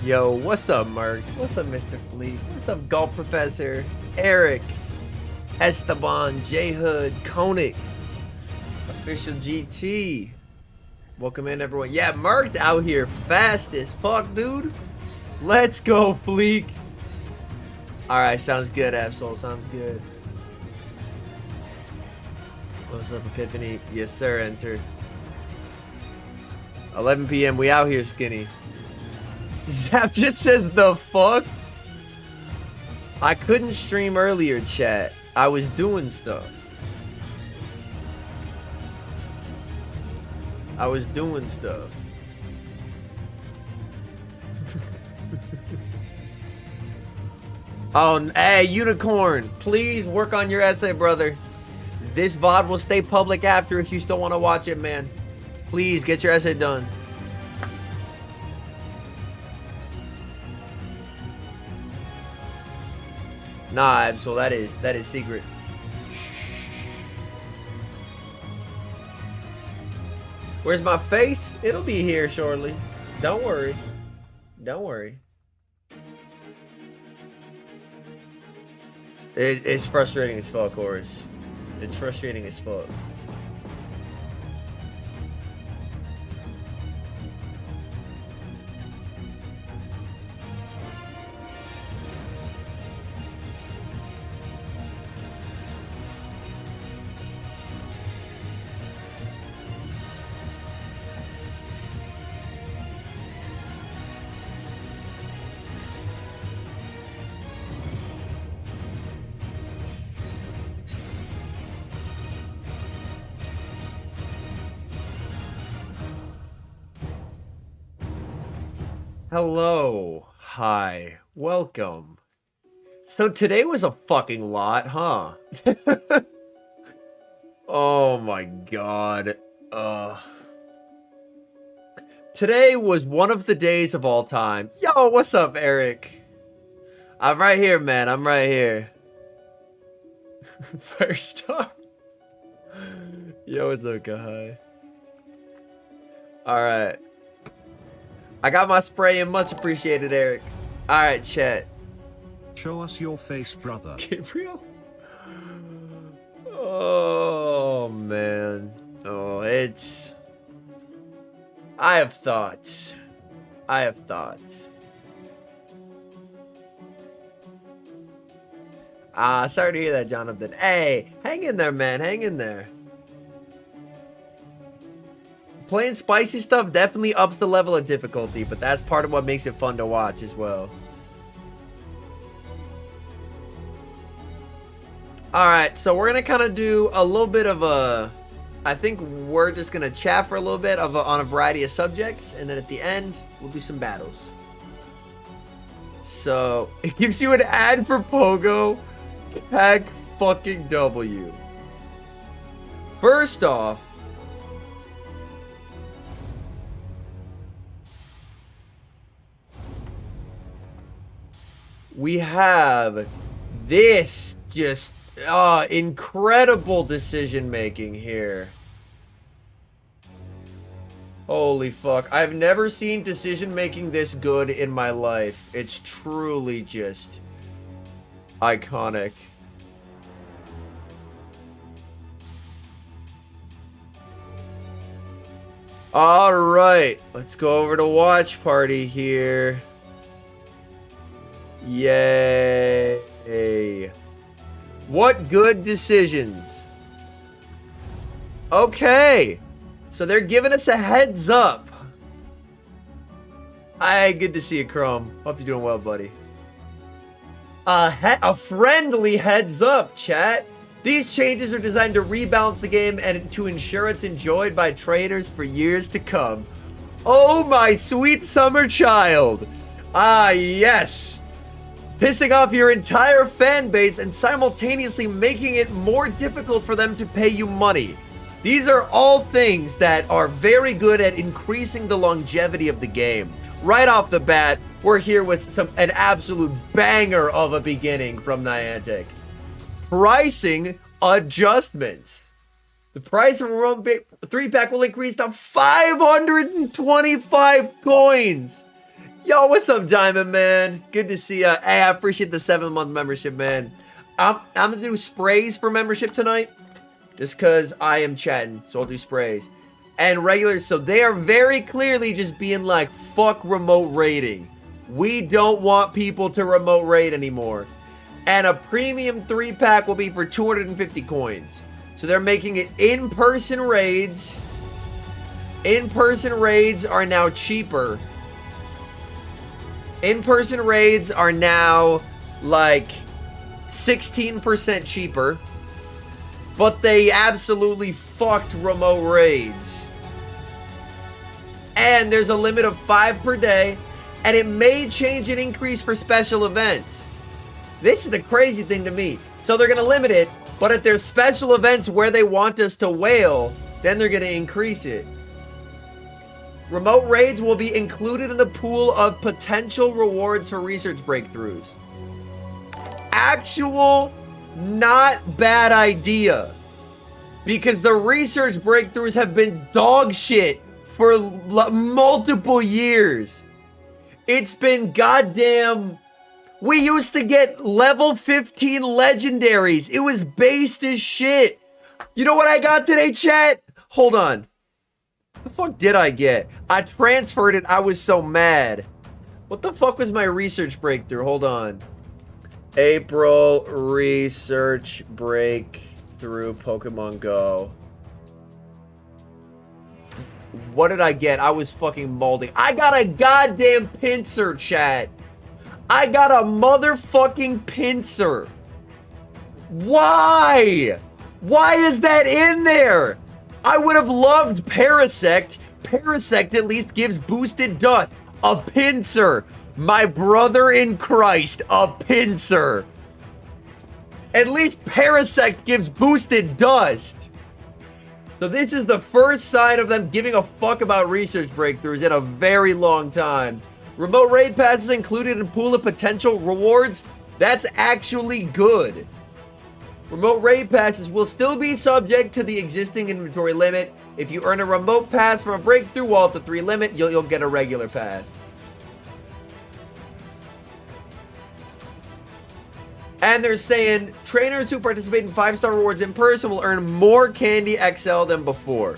Yo, what's up, Mark? What's up, Mr. Fleet? What's up, Golf Professor? Eric, Esteban, J Hood, Koenig, Official GT. Welcome in, everyone. Yeah, Mark's out here fast as fuck, dude. Let's go, Fleek. Alright, sounds good, Absol. Sounds good. What's up, Epiphany? Yes, sir, enter. 11 p.m. We out here, skinny. Zapjit says the fuck? I couldn't stream earlier, chat. I was doing stuff. I was doing stuff. Oh, hey, Unicorn, please work on your essay, brother. This VOD will stay public after if you still want to watch it, man. Please get your essay done. Nah, Absol, that is secret. Where's my face? It'll be here shortly. Don't worry. Don't worry. It's frustrating as fuck, Horace. It's frustrating as fuck. Hello. Hi. Welcome. So today was a fucking lot, huh? Oh my god. Today was one of the days of all time. Yo, what's up, Eric? I'm right here, man. I'm right here. First star. Yo, what's up, guy? Alright. I got my spray and much appreciated, Eric. Alright, chat. Show us your face, brother. Gabriel? Oh, man. Oh, it's... I have thoughts. I have thoughts. Sorry to hear that, Jonathan. Hey, hang in there, man. Hang in there. Playing spicy stuff definitely ups the level of difficulty, but that's part of what makes it fun to watch as well. Alright, so we're going to kind of do a little bit of a... I think we're just going to chat for a little bit on a variety of subjects, and then at the end, we'll do some battles. So, it gives you an ad for Pogo. Heck fucking W. First off, we have this just incredible decision making here. Holy fuck. I've never seen decision making this good in my life. It's truly just iconic. Alright, let's go over to watch party here. Yay. What good decisions. Okay. So they're giving us a heads up. Good to see you, Chrome. Hope you're doing well, buddy. A friendly heads up, chat. These changes are designed to rebalance the game and to ensure it's enjoyed by traders for years to come. Oh, my sweet summer child. Yes. Pissing off your entire fan base and simultaneously making it more difficult for them to pay you money. These are all things that are very good at increasing the longevity of the game. Right off the bat, we're here with an absolute banger of a beginning from Niantic. Pricing adjustments. The price of a 3-pack will increase to 525 coins. Yo, what's up, Diamond Man? Good to see ya. Hey, I appreciate the 7-month membership, man. I'm gonna do sprays for membership tonight, just cause I am chatting, so I'll do sprays. And regulars, so they are very clearly just being like, fuck remote raiding. We don't want people to remote raid anymore. And a premium 3-pack will be for 250 coins. So they're making it in-person raids. In-person raids are now cheaper. In-person raids are now like 16% cheaper. But they absolutely fucked remote raids. And there's a limit of 5 per day. And it may change and increase for special events. This is the crazy thing to me. So they're going to limit it. But if there's special events where they want us to whale, then they're going to increase it. Remote raids will be included in the pool of potential rewards for research breakthroughs. Actual, not bad idea. Because the research breakthroughs have been dog shit for multiple years. It's been goddamn... We used to get level 15 legendaries. It was based as shit. You know what I got today, chat? Hold on. What the fuck did I get? I transferred it. I was so mad. What the fuck was my research breakthrough? Hold on. April research breakthrough Pokemon Go. What did I get? I was fucking molding. I got a goddamn pincer, chat. I got a motherfucking pincer. Why? Why is that in there? I would have loved Parasect. Parasect at least gives boosted dust. A pincer. My brother in Christ. A pincer. At least Parasect gives boosted dust. So this is the first sign of them giving a fuck about research breakthroughs in a very long time. Remote raid passes included in pool of potential rewards. That's actually good. Remote raid passes will still be subject to the existing inventory limit. If you earn a remote pass from a breakthrough wall at the 3 limit, you'll get a regular pass. And they're saying trainers who participate in 5-star rewards in person will earn more Candy XL than before.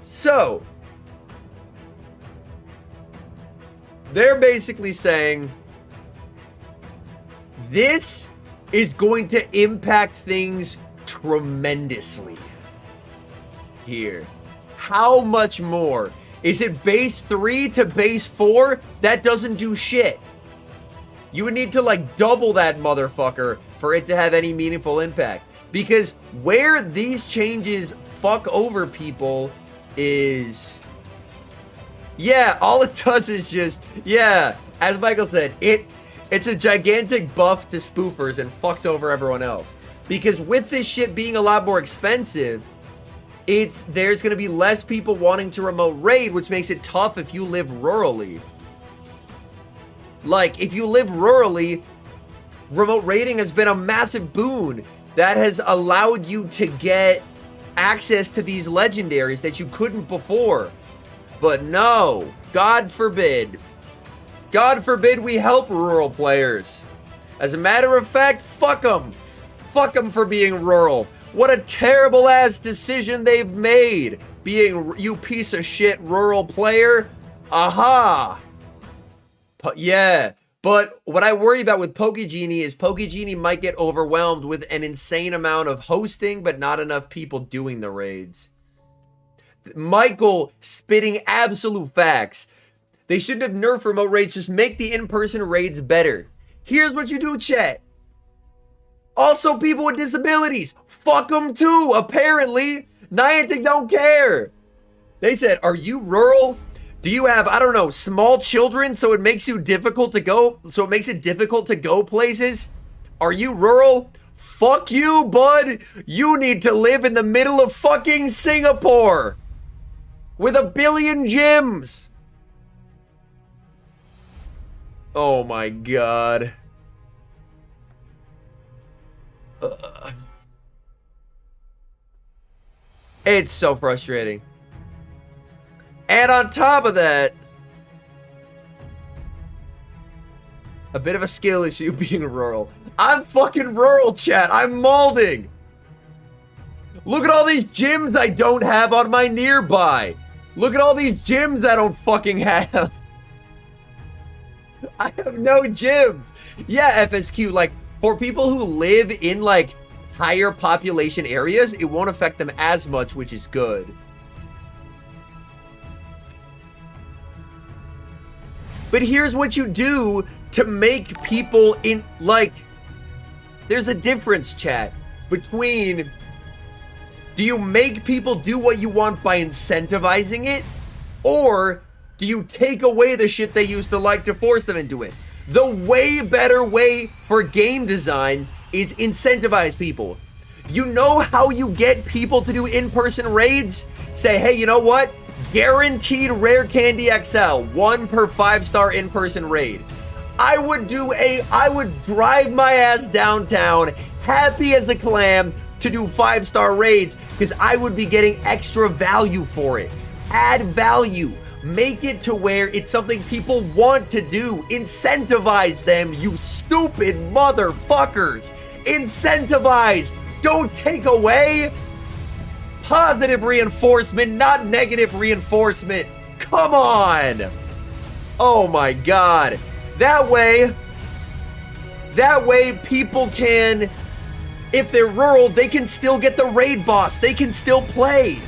So they're basically saying this is going to impact things tremendously here. How much more? Is it base 3 to base 4? That doesn't do shit. You would need to like double that motherfucker for it to have any meaningful impact. Because where these changes fuck over people is... Yeah, all it does is just, yeah, as Michael said, it's a gigantic buff to spoofers and fucks over everyone else. Because with this shit being a lot more expensive, there's going to be less people wanting to remote raid, which makes it tough if you live rurally. Like, if you live rurally, remote raiding has been a massive boon that has allowed you to get access to these legendaries that you couldn't before. But no, God forbid. God forbid we help rural players. As a matter of fact, fuck them. Fuck them for being rural. What a terrible ass decision they've made. Being, you piece of shit rural player. Aha. Yeah. But what I worry about with PokeGenie is PokeGenie might get overwhelmed with an insane amount of hosting, but not enough people doing the raids. Michael spitting absolute facts. They shouldn't have nerfed remote raids. Just make the in-person raids better. Here's what you do, chat. Also, people with disabilities. Fuck them too, apparently. Niantic don't care. They said, are you rural? Do you have, I don't know, small children so it makes you difficult to go, so it makes it difficult to go places? Are you rural? Fuck you, bud. You need to live in the middle of fucking Singapore. With 1 billion gyms. Oh my god. It's so frustrating. And on top of that, A bit of a skill issue being rural. I'm fucking rural, chat. I'm molding. Look at all these gyms I don't have on my nearby. Look at all these gyms I don't fucking have. I have no gyms. Yeah, FSQ, like, for people who live in, like, higher population areas, it won't affect them as much, which is good. But here's what you do to make people in, like, there's a difference, chat, between, do you make people do what you want by incentivizing it, or do you take away the shit they used to like to force them into it? The way better way for game design is incentivize people. You know how you get people to do in-person raids? Say, hey, you know what? Guaranteed rare candy XL, 1 per 5-star in-person raid. I would drive my ass downtown, happy as a clam, to do 5-star raids, because I would be getting extra value for it. Add value. Make it to where it's something people want to do. Incentivize them, you stupid motherfuckers. Incentivize. Don't take away. Positive reinforcement, not negative reinforcement. Come on. Oh my god. That way people can, if they're rural, they can still get the raid boss. They can still play.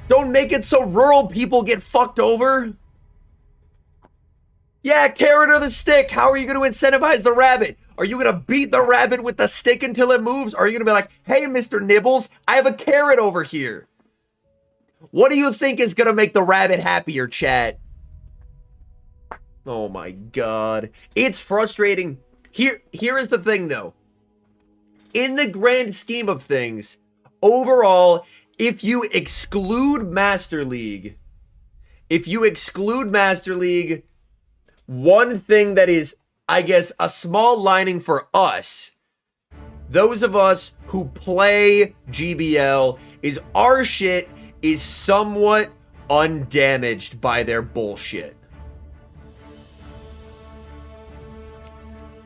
Don't make it so rural people get fucked over. Yeah, carrot or the stick. How are you going to incentivize the rabbit? Are you going to beat the rabbit with the stick until it moves? Or are you going to be like, hey, Mr. Nibbles, I have a carrot over here. What do you think is going to make the rabbit happier, chat? Oh my god. It's frustrating. Here is the thing, though. In the grand scheme of things, overall, if you exclude Master League, one thing that is, I guess, a small lining for us, those of us who play GBL, is our shit is somewhat undamaged by their bullshit.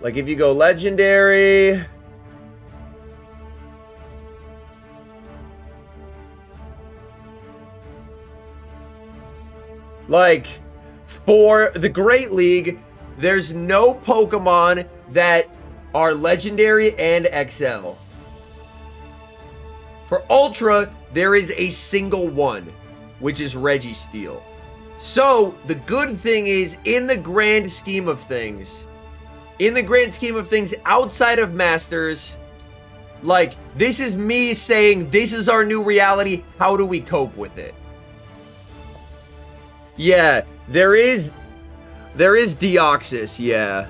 Like, if you go legendary, like, for the Great League, there's no Pokemon that are legendary and XL. For Ultra, there is a single one, which is Registeel. So, the good thing is, in the grand scheme of things, outside of Masters, like, this is me saying, this is our new reality, how do we cope with it? Yeah, there is Deoxys, yeah.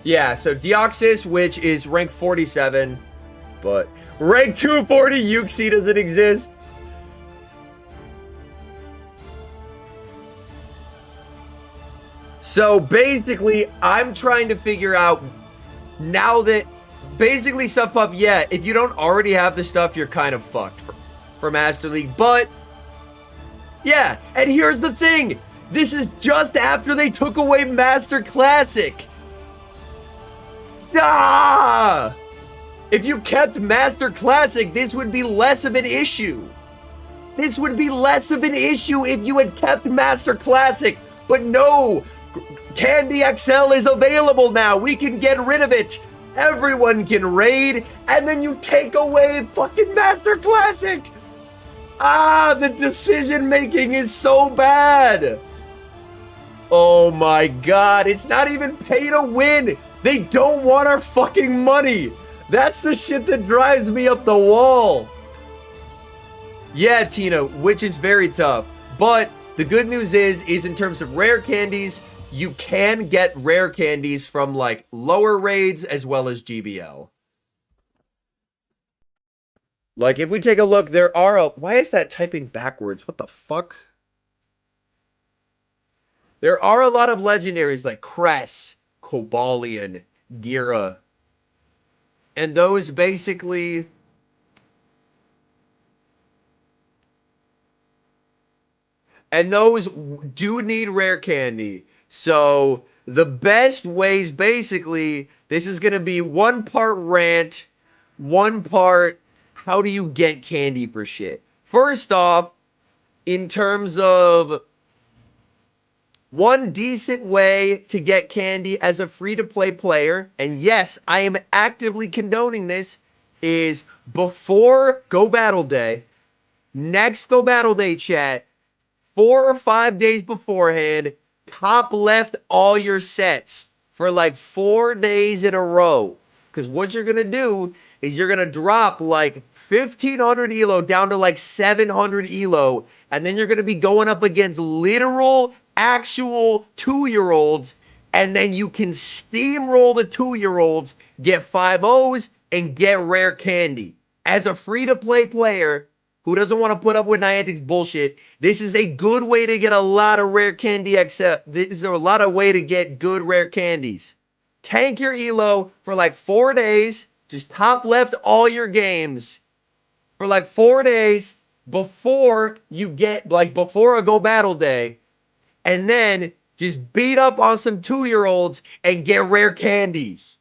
Yeah, so Deoxys, which is rank 47, but rank 240 Uxie doesn't exist. So basically, I'm trying to figure out, now that, basically, Stuff Puff, yeah, if you don't already have the stuff, you're kind of fucked for Master League, but, yeah, and here's the thing, this is just after they took away Master Classic. Ah! If you kept Master Classic, this would be less of an issue. This would be less of an issue if you had kept Master Classic, but no, Candy XL is available now. We can get rid of it. Everyone can raid, and then you take away fucking Master Classic. Ah, the decision making is so bad. Oh my god, it's not even pay to win. They don't want our fucking money. That's the shit that drives me up the wall. Yeah, Tina, which is very tough. But the good news is in terms of rare candies, you can get rare candies from, like, lower raids as well as GBL. Like, if we take a look, there are why is that typing backwards? What the fuck? There are a lot of legendaries like Cress, Cobalion, Gira. And those basically... And those do need rare candy. So the best ways, basically, this is going to be one part rant, one part how do you get candy for shit. First off, in terms of one decent way to get candy as a free-to-play player, and yes, I am actively condoning this, is before Go Battle Day, next Go Battle Day chat, 4 or 5 days beforehand, top left all your sets for like 4 days in a row. Because what you're going to do is you're going to drop like 1,500 elo down to like 700 elo. And then you're going to be going up against literal, actual 2-year-olds. And then you can steamroll the 2-year-olds, get 5-0s, and get rare candy. As a free-to-play player who doesn't want to put up with Niantic's bullshit, this is a good way to get a lot of rare candy, except this is a lot of way to get good rare candies. Tank your elo for like 4 days, just top left all your games for like 4 days before you get, like before a Go Battle Day, and then just beat up on some 2-year-olds and get rare candies.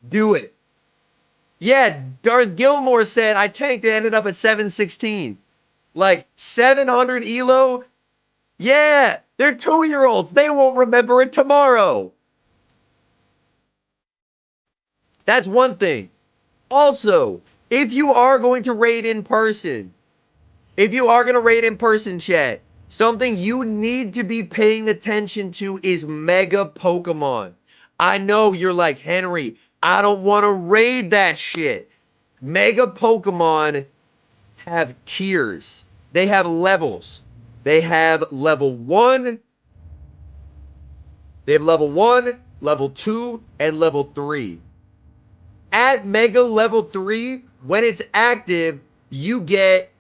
Do it. Yeah, Darth Gilmore said I tanked and ended up at 716. Like 700 elo? Yeah, they're 2-year-olds. They won't remember it tomorrow. That's one thing. Also, if you are going to raid in person, chat, something you need to be paying attention to is Mega Pokemon. I know you're like, Henry, I don't want to raid that shit. Mega Pokemon have tiers. They have levels. They have level 1. They have level 1, level 2, and level 3. At Mega level 3, when it's active, you get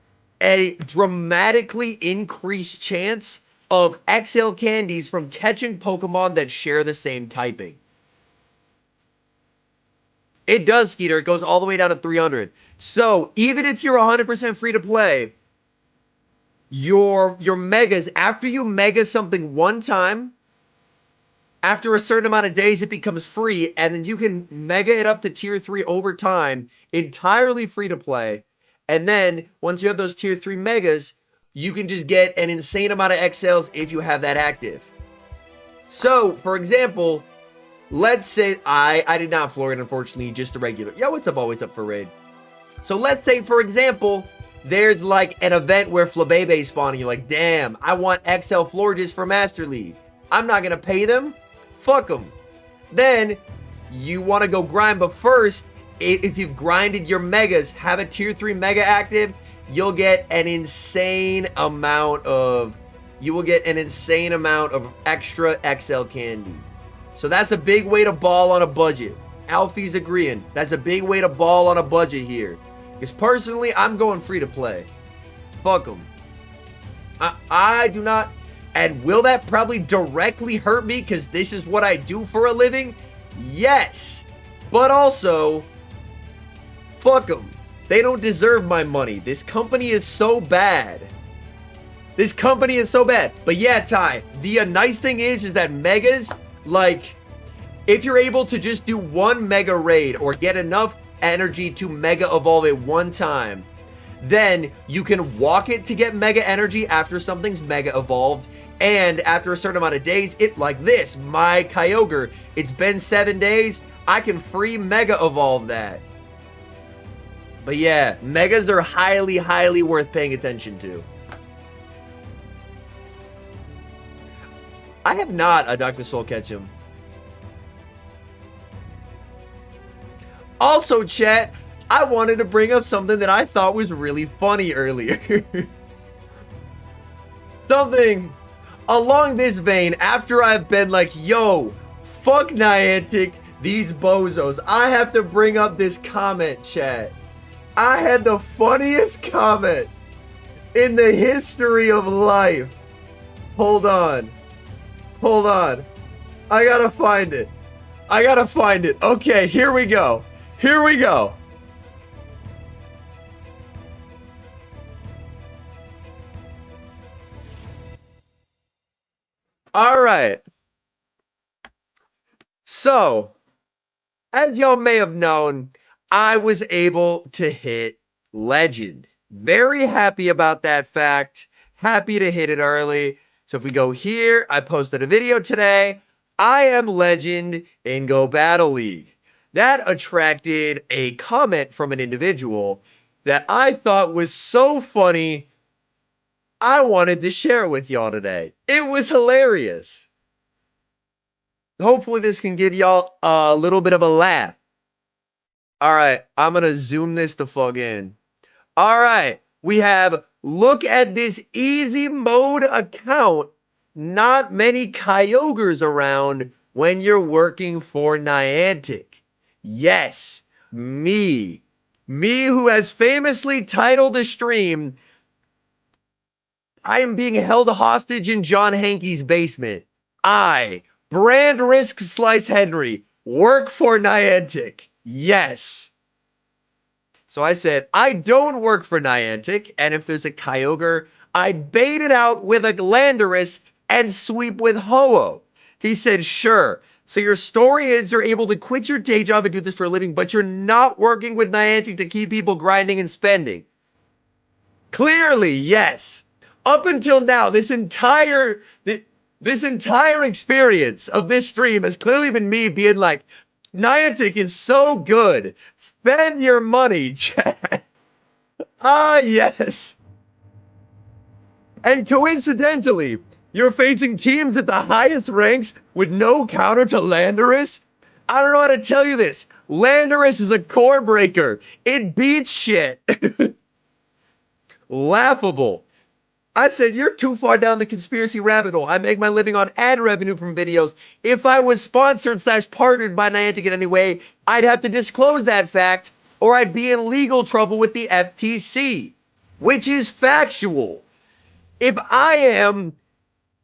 a dramatically increased chance of XL candies from catching Pokemon that share the same typing. It does, Skeeter. It goes all the way down to 300. So, even if you're 100% free to play, your megas, after you mega something one time, after a certain amount of days, it becomes free, and then you can mega it up to tier 3 over time, entirely free to play. And then, once you have those tier 3 megas, you can just get an insane amount of XLs if you have that active. So, for example, let's say I did not floor it, unfortunately, just a regular. Yo, what's up? Always up for raid. So let's say, for example, there's like an event where Flabébé spawning. You're like, damn, I want XL Florges for Master League. I'm not going to pay them. Fuck them. Then you want to go grind, but first, if you've grinded your megas, have a tier 3 mega active, you'll get an insane amount of extra XL candy. So that's a big way to ball on a budget. Alfie's agreeing. That's a big way to ball on a budget here. Because personally, I'm going free to play. Fuck them. I do not. And will that probably directly hurt me because this is what I do for a living? Yes. But also, fuck them. They don't deserve my money. This company is so bad. This company is so bad. But yeah, Ty, the nice thing is that megas, like, if you're able to just do one mega raid or get enough energy to mega evolve it one time, then you can walk it to get mega energy after something's mega evolved. And after a certain amount of days, it like this, my Kyogre, it's been 7 days, I can free mega evolve that. But yeah, megas are highly, highly worth paying attention to. I have not a Dr. Soul Ketchum. Also, chat, I wanted to bring up something that I thought was really funny earlier. Something along this vein, after I've been like, yo, fuck Niantic, these bozos, I have to bring up this comment, chat. I had the funniest comment in the history of life. Hold on. Hold on. I gotta find it. Okay, here we go. All right. So, as y'all may have known, I was able to hit Legend. Very happy about that fact. Happy to hit it early. So if we go here, I posted a video today. I am Legend in Go Battle League. That attracted a comment from an individual that I thought was so funny, I wanted to share it with y'all today. It was hilarious. Hopefully this can give y'all a little bit of a laugh. All right, I'm gonna zoom this the fuck in. All right, we have look at this easy mode account. Not many Kyogres around when you're working for Niantic. Yes, me. Me who has famously titled a stream, I am being held hostage in John Hankey's basement. I, Brand Risk Slice Henry, work for Niantic. Yes. So I said, I don't work for Niantic, and if there's a Kyogre, I'd bait it out with a Landorus and sweep with Ho-Oh. He said, sure. So your story is you're able to quit your day job and do this for a living, but you're not working with Niantic to keep people grinding and spending. Clearly, yes. Up until now, this entire experience of this stream has clearly been me being like, Niantic is so good. Spend your money, Chad. Ah, yes. And coincidentally, you're facing teams at the highest ranks with no counter to Landorus? I don't know how to tell you this. Landorus is a core breaker. It beats shit. Laughable. I said, you're too far down the conspiracy rabbit hole. I make my living on ad revenue from videos. If I was sponsored / partnered by Niantic in any way, I'd have to disclose that fact, or I'd be in legal trouble with the FTC, which is factual. If I am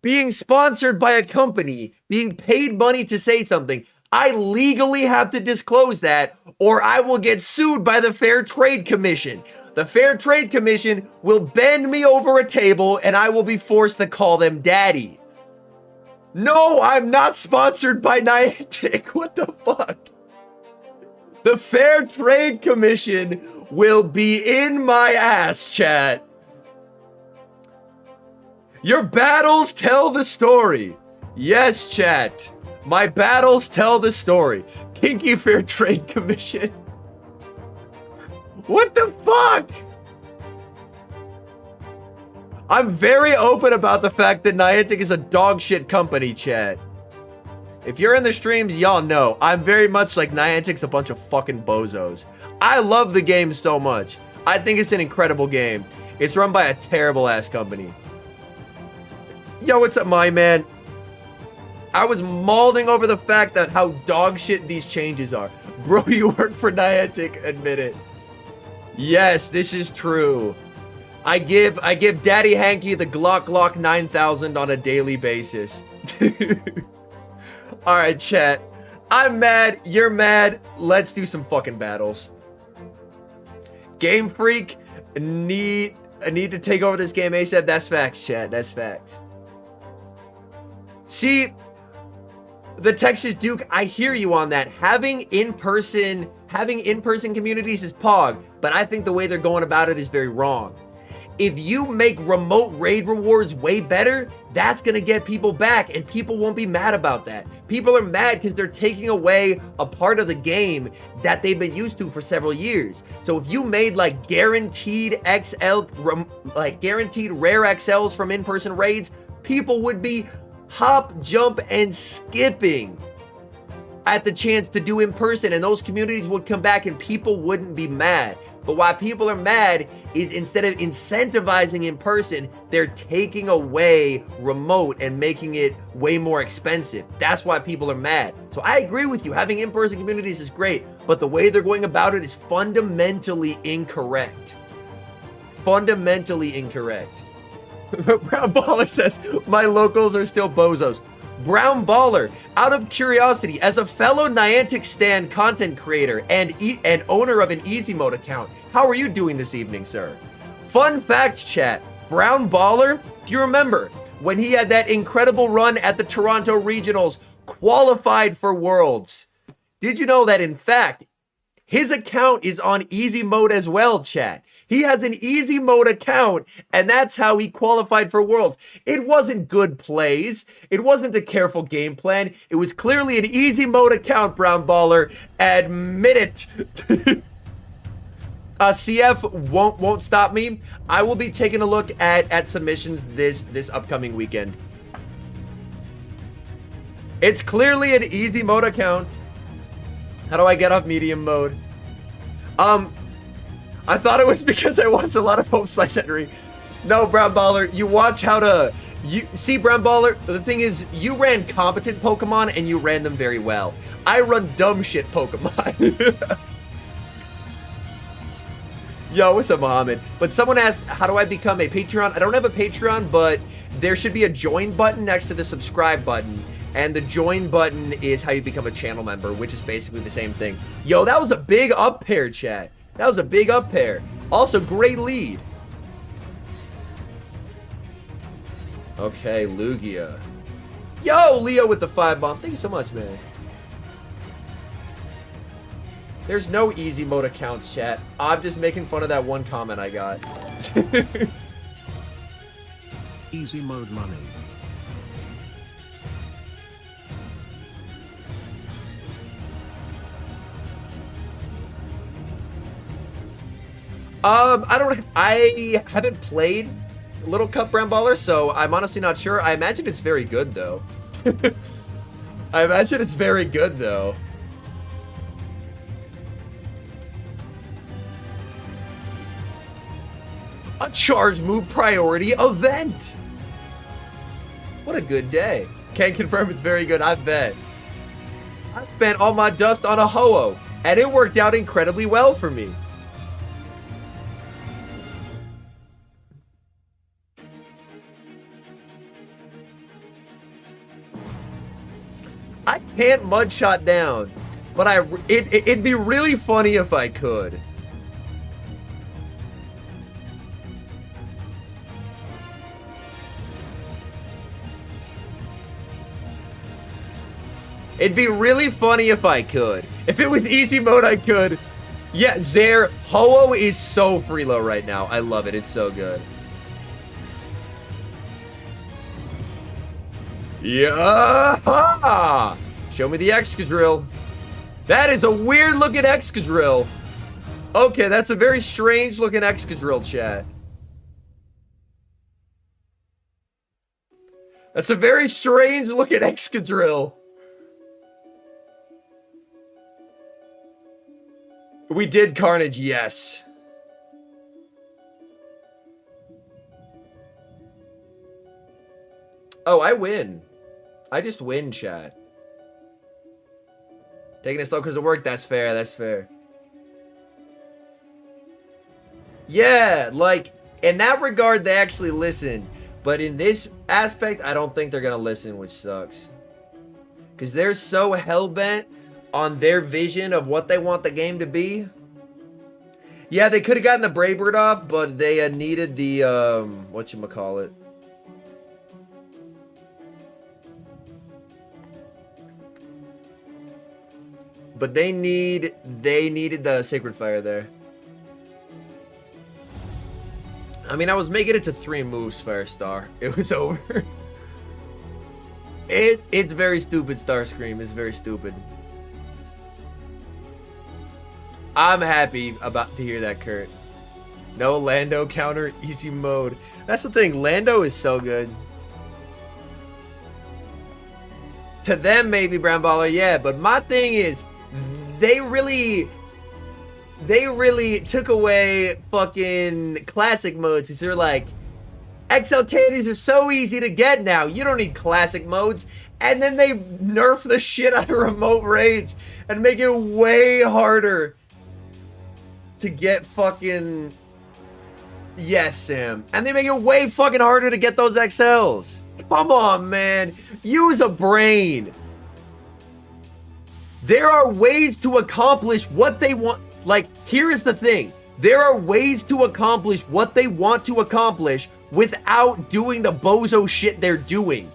being sponsored by a company, being paid money to say something, I legally have to disclose that, or I will get sued by the Fair Trade Commission. The Fair Trade Commission will bend me over a table and I will be forced to call them daddy. No, I'm not sponsored by Niantic. What the fuck? The Fair Trade Commission will be in my ass, chat. Your battles tell the story. Yes, chat. My battles tell the story. Kinky Fair Trade Commission. What the fuck? I'm very open about the fact that Niantic is a dog shit company, chat. If you're in the streams, y'all know. I'm very much like Niantic's a bunch of fucking bozos. I love the game so much. I think it's an incredible game. It's run by a terrible ass company. Yo, what's up, my man? I was mauling over the fact that how dog shit these changes are. Bro, you work for Niantic, admit it. Yes, this is true. I give Daddy Hanky the Glock 9000 on a daily basis. All right, chat. I'm mad. You're mad. Let's do some fucking battles. Game Freak need to take over this game ASAP. That's facts, chat. That's facts. See, the Texas Duke, I hear you on that. Having in-person communities is pog, but I think the way they're going about it is very wrong. If you make remote raid rewards way better, that's gonna get people back, and people won't be mad about that. People are mad because they're taking away a part of the game that they've been used to for several years. So if you made like guaranteed XL, like guaranteed rare XLs from in-person raids, people would be hop, jump, and skipping at the chance to do in person, and those communities would come back and people wouldn't be mad. But why people are mad is instead of incentivizing in person, they're taking away remote and making it way more expensive. That's why people are mad. So I agree with you, having in-person communities is great, but the way they're going about it is fundamentally incorrect. Fundamentally incorrect. Brown Baller says, my locals are still bozos. Brown Baller, out of curiosity, as a fellow Niantic Stan content creator and owner of an Easy Mode account, how are you doing this evening, sir? Fun fact, chat. Brown Baller, do you remember when he had that incredible run at the Toronto Regionals, qualified for Worlds. Did you know that, in fact, his account is on easy mode as well, chat? He has an easy mode account, and that's how he qualified for Worlds. It wasn't good plays. It wasn't a careful game plan. It was clearly an easy mode account, Brown Baller. Admit it. CF won't stop me. I will be taking a look at submissions this upcoming weekend. It's clearly an easy mode account. How do I get off medium mode? I thought it was because I watched a lot of Home Slice Henry. No, Brown Baller, you watch how to... You see, Brown Baller, the thing is, you ran competent Pokemon and you ran them very well. I run dumb shit Pokemon. Yo, what's up, Mohammed? But someone asked, how do I become a Patreon? I don't have a Patreon, but there should be a join button next to the subscribe button. And the join button is how you become a channel member, which is basically the same thing. Yo, that was a big up pair, chat. That was a big up pair. Also, great lead. Okay, Lugia. Yo, Leo with the 5-bomb. Thank you so much, man. There's no easy mode accounts, chat. I'm just making fun of that one comment I got. Easy mode money. I haven't played Little Cup Brown Baller, so I'm honestly not sure. I imagine it's very good, though. I imagine it's very good, though. A charge move priority event. What a good day. Can't confirm it's very good, I bet. I spent all my dust on a Ho-Oh, and it worked out incredibly well for me. I can't mudshot down, but it'd be really funny if I could. It'd be really funny if I could. If it was easy mode, I could. Yeah, Zare, Ho-Oh is so freelo right now. I love it. It's so good. Yeah! Show me the Excadrill. That is a weird looking Excadrill. Okay, that's a very strange looking Excadrill, chat. That's a very strange looking Excadrill. We did Carnage, yes. Oh, I win. I just win, chat. Taking it slow because of work, that's fair, that's fair. Yeah, like, in that regard, they actually listen. But in this aspect, I don't think they're going to listen, which sucks. Because they're so hell-bent on their vision of what they want the game to be. Yeah, they could have gotten the Brave Bird off, but they needed the, whatchamacallit. But they needed the Sacred Fire there. I mean, I was making it to 3 moves, Firestar. It was over. It's very stupid, Starscream. It's very stupid. I'm happy about to hear that, Kurt. No Lando counter, easy mode. That's the thing. Lando is so good. To them, maybe, Brown Baller, yeah. But my thing is, they really took away fucking classic modes. Because they're like, XL candies are so easy to get now. You don't need classic modes. And then they nerf the shit out of remote raids and make it way harder to get fucking... Yes, Sam. And they make it way fucking harder to get those XLs. Come on, man. Use a brain. There are ways to accomplish what they want. Like, here is the thing. There are ways to accomplish what they want to accomplish without doing the bozo shit they're doing.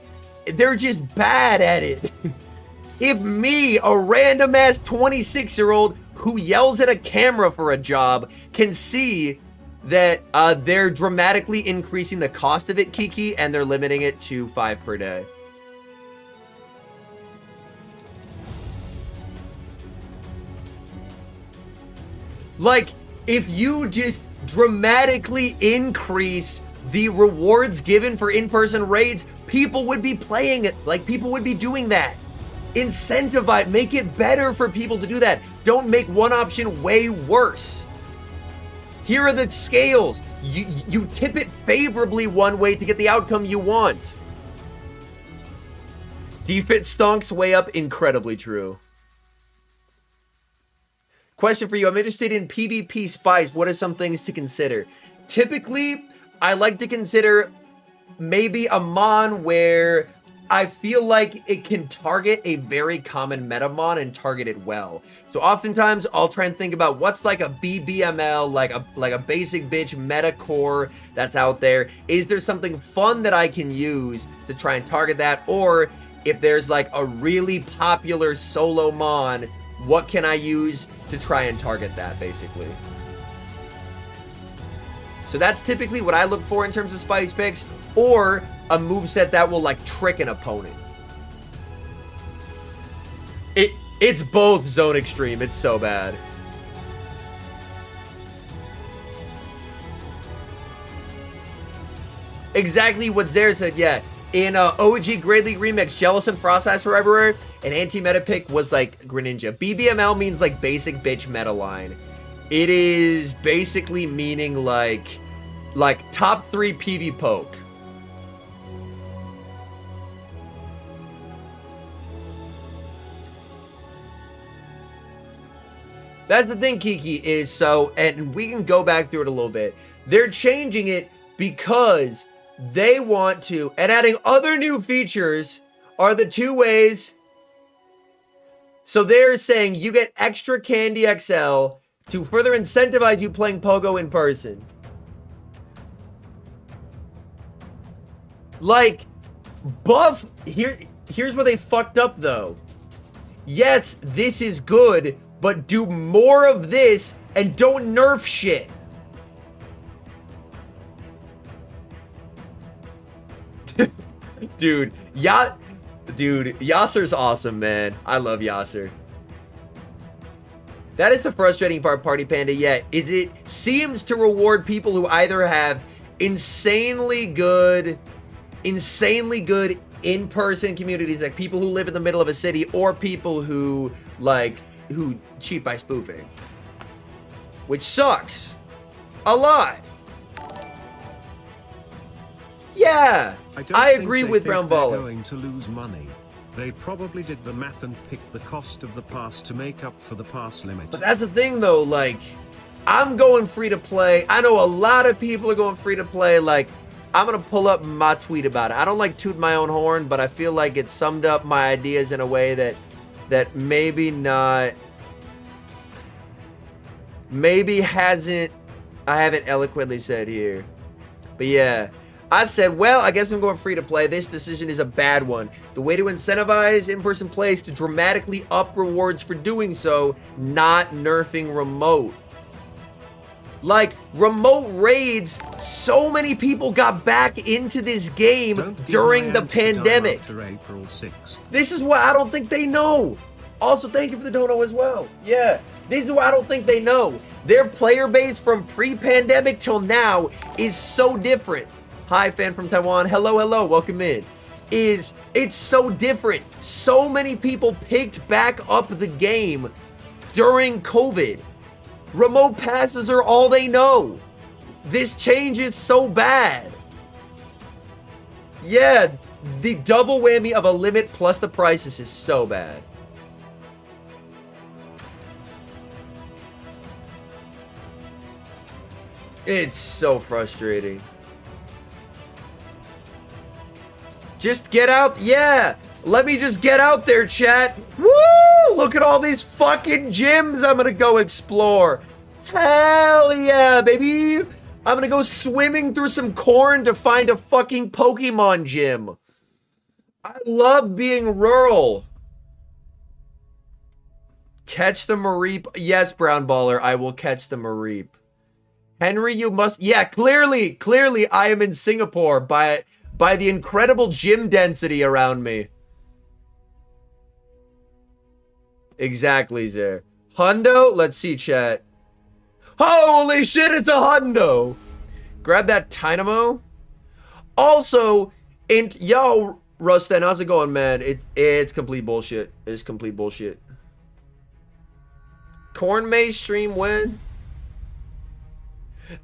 They're just bad at it. If me, a random ass 26-year-old who yells at a camera for a job, can see that they're dramatically increasing the cost of it, Kiki, and they're limiting it to 5 per day. Like, if you just dramatically increase the rewards given for in-person raids, people would be playing it. Like, people would be doing that. Incentivize, make it better for people to do that. Don't make one option way worse. Here are the scales. You tip it favorably one way to get the outcome you want. Defit stonks way up, incredibly true. Question for you. I'm interested in PvP spies. What are some things to consider? Typically, I like to consider maybe a mon where I feel like it can target a very common meta mon and target it well. So oftentimes I'll try and think about what's like a BBML, like a basic bitch meta core that's out there. Is there something fun that I can use to try and target that? Or if there's like a really popular solo mon, what can I use to try and target that, basically? So that's typically what I look for in terms of spice picks, or a moveset that will like trick an opponent. It's both Zone Extreme. It's so bad. Exactly what Zare said, yeah. In OG Great League Remix, Jealous and Frost Eyes were everywhere. An anti-meta pick was like Greninja. BBML means like basic bitch meta line. It is basically meaning like top 3 PV poke. That's the thing, Kiki, is so, and we can go back through it a little bit. They're changing it because they want to, and adding other new features are the 2 ways. So they're saying you get extra Candy XL to further incentivize you playing Pogo in person. Like, buff, here's where they fucked up though. Yes, this is good, but do more of this and don't nerf shit. Dude, Yasser's awesome, man. I love Yasser. That is the frustrating part, Party Panda, yet, is it seems to reward people who either have insanely good in-person communities, like people who live in the middle of a city, or people who cheat by spoofing, which sucks a lot. Yeah, I agree with Brown Baller. Going to lose money. They probably did the math and picked the cost of the pass to make up for the pass limit. But that's the thing though, like, I'm going free to play. I know a lot of people are going free to play. Like, I'm gonna pull up my tweet about it. I don't like toot my own horn, but I feel like it summed up my ideas in a way that maybe I haven't eloquently said here. But yeah, I said, well, I guess I'm going free to play. This decision is a bad one. The way to incentivize in-person play is to dramatically up rewards for doing so, not nerfing remote. Like, remote raids, so many people got back into this game during the pandemic. After April 6th. This is what I don't think they know. Also, thank you for the dono as well. Yeah, this is what I don't think they know. Their player base from pre-pandemic till now is so different. Hi, fan from Taiwan. Hello, hello. Welcome in. It's so different. So many people picked back up the game during COVID. Remote passes are all they know. This change is so bad. Yeah, the double whammy of a limit plus the prices is so bad. It's so frustrating. Just get out. Yeah. Let me just get out there, chat. Woo! Look at all these fucking gyms I'm gonna go explore. Hell yeah, baby. I'm gonna go swimming through some corn to find a fucking Pokemon gym. I love being rural. Catch the Mareep. Yes, Brown Baller, I will catch the Mareep. Henry, you must... Yeah, clearly I am in Singapore by the incredible gym density around me. Exactly, Zer. Hundo? Let's see, chat. Holy shit, it's a hundo! Grab that Dynamo. Also, yo, Rustin, how's it going, man? It's complete bullshit. It's complete bullshit. Corn Maze stream when?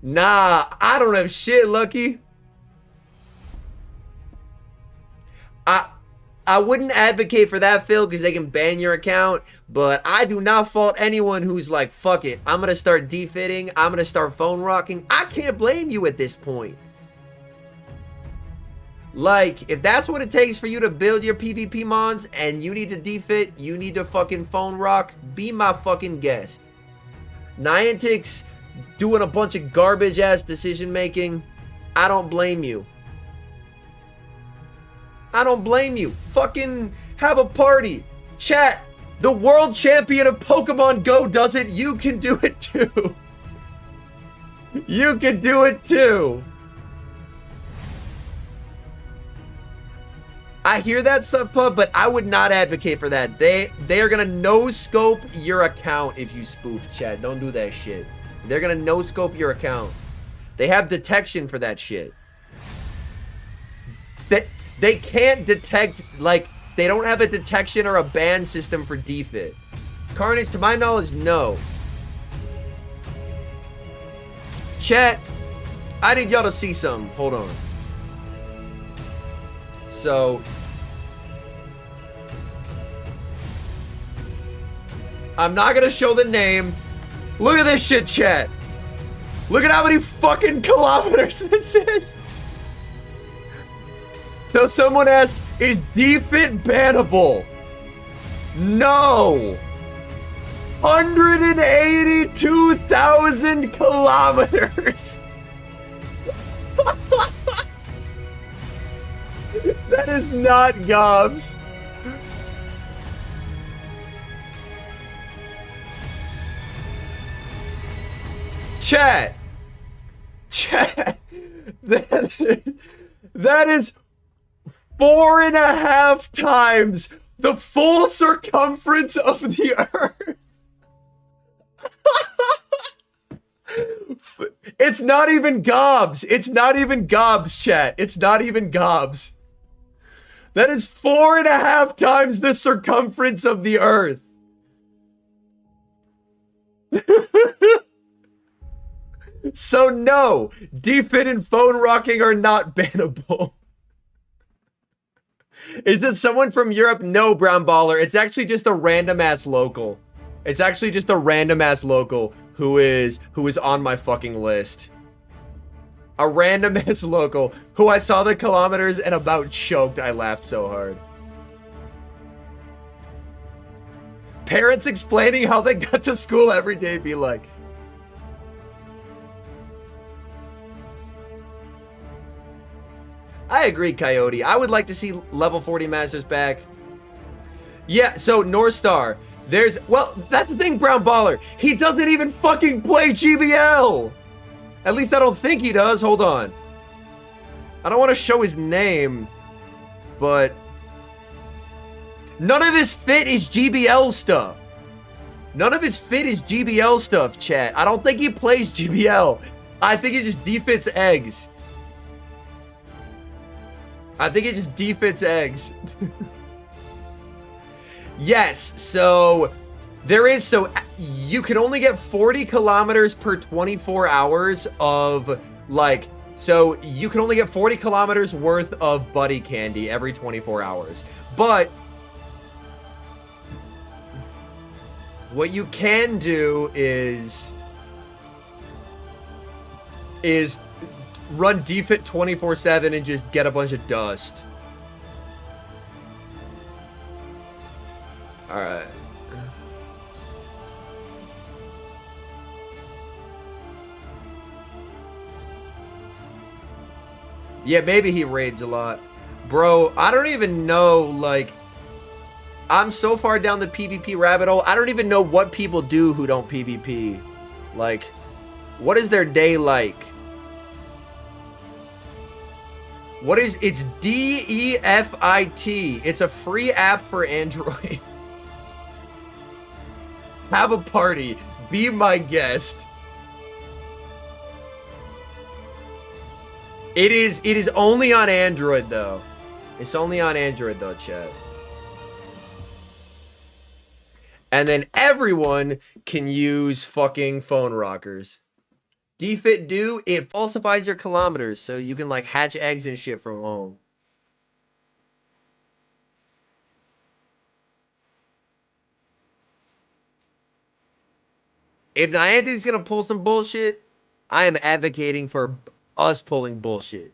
Nah, I don't have shit, Lucky. I wouldn't advocate for that, Phil, because they can ban your account, but I do not fault anyone who's like, fuck it, I'm gonna start defitting, I'm gonna start phone rocking. I can't blame you at this point. Like, if that's what it takes for you to build your PvP mons and you need to defit, you need to fucking phone rock, be my fucking guest. Niantic's doing a bunch of garbage ass decision making. I don't blame you. I don't blame you. Fucking have a party. Chat, the world champion of Pokemon Go does it. You can do it too. You can do it too. I hear that stuff, Pub, but I would not advocate for that. They are gonna no-scope your account if you spoof, chat. Don't do that shit. They're gonna no-scope your account. They have detection for that shit. They can't detect, like, they don't have a detection or a ban system for defit. Carnage, to my knowledge, no. Chat, I need y'all to see something. Hold on. So, I'm not gonna show the name. Look at this shit, chat. Look at how many fucking kilometers this is. So someone asked, is Defit bannable? No. 182,000 kilometers. That is not gobs. Chat. That is 4.5 times the full circumference of the Earth. It's not even gobs. It's not even gobs, chat. It's not even gobs. That is 4.5 times the circumference of the Earth. So no, Defit and phone rocking are not bannable. Is it someone from Europe? No, Brown Baller. It's actually just a random ass local. It's actually just a random ass local who is on my fucking list. A random ass local who I saw the kilometers and about choked. I laughed so hard. Parents explaining how they got to school every day be like, I agree, Coyote. I would like to see level 40 masters back. Yeah, so North Star. Well, that's the thing, Brown Baller. He doesn't even fucking play GBL. At least I don't think he does. Hold on. I don't want to show his name, but none of his fit is GBL stuff. None of his fit is GBL stuff, chat. I don't think he plays GBL. I think he just defits eggs. I think it just defits eggs. Yes, so you can only get 40 kilometers per 24 hours of, like, so you can only get 40 kilometers worth of buddy candy every 24 hours. But what you can do is run Defit 24/7 and just get a bunch of dust. Alright. Yeah, maybe he raids a lot. Bro, I don't even know, like... I'm so far down the PvP rabbit hole, I don't even know what people do who don't PvP. Like, what is their day like? What is... It's Defit. It's a free app for Android. Have a party. Be my guest. It is only on Android, though. It's only on Android, though, chat. And then everyone can use fucking phone rockers. Defit do, it falsifies your kilometers, so you can, like, hatch eggs and shit from home. If Niantic's gonna pull some bullshit, I am advocating for us pulling bullshit.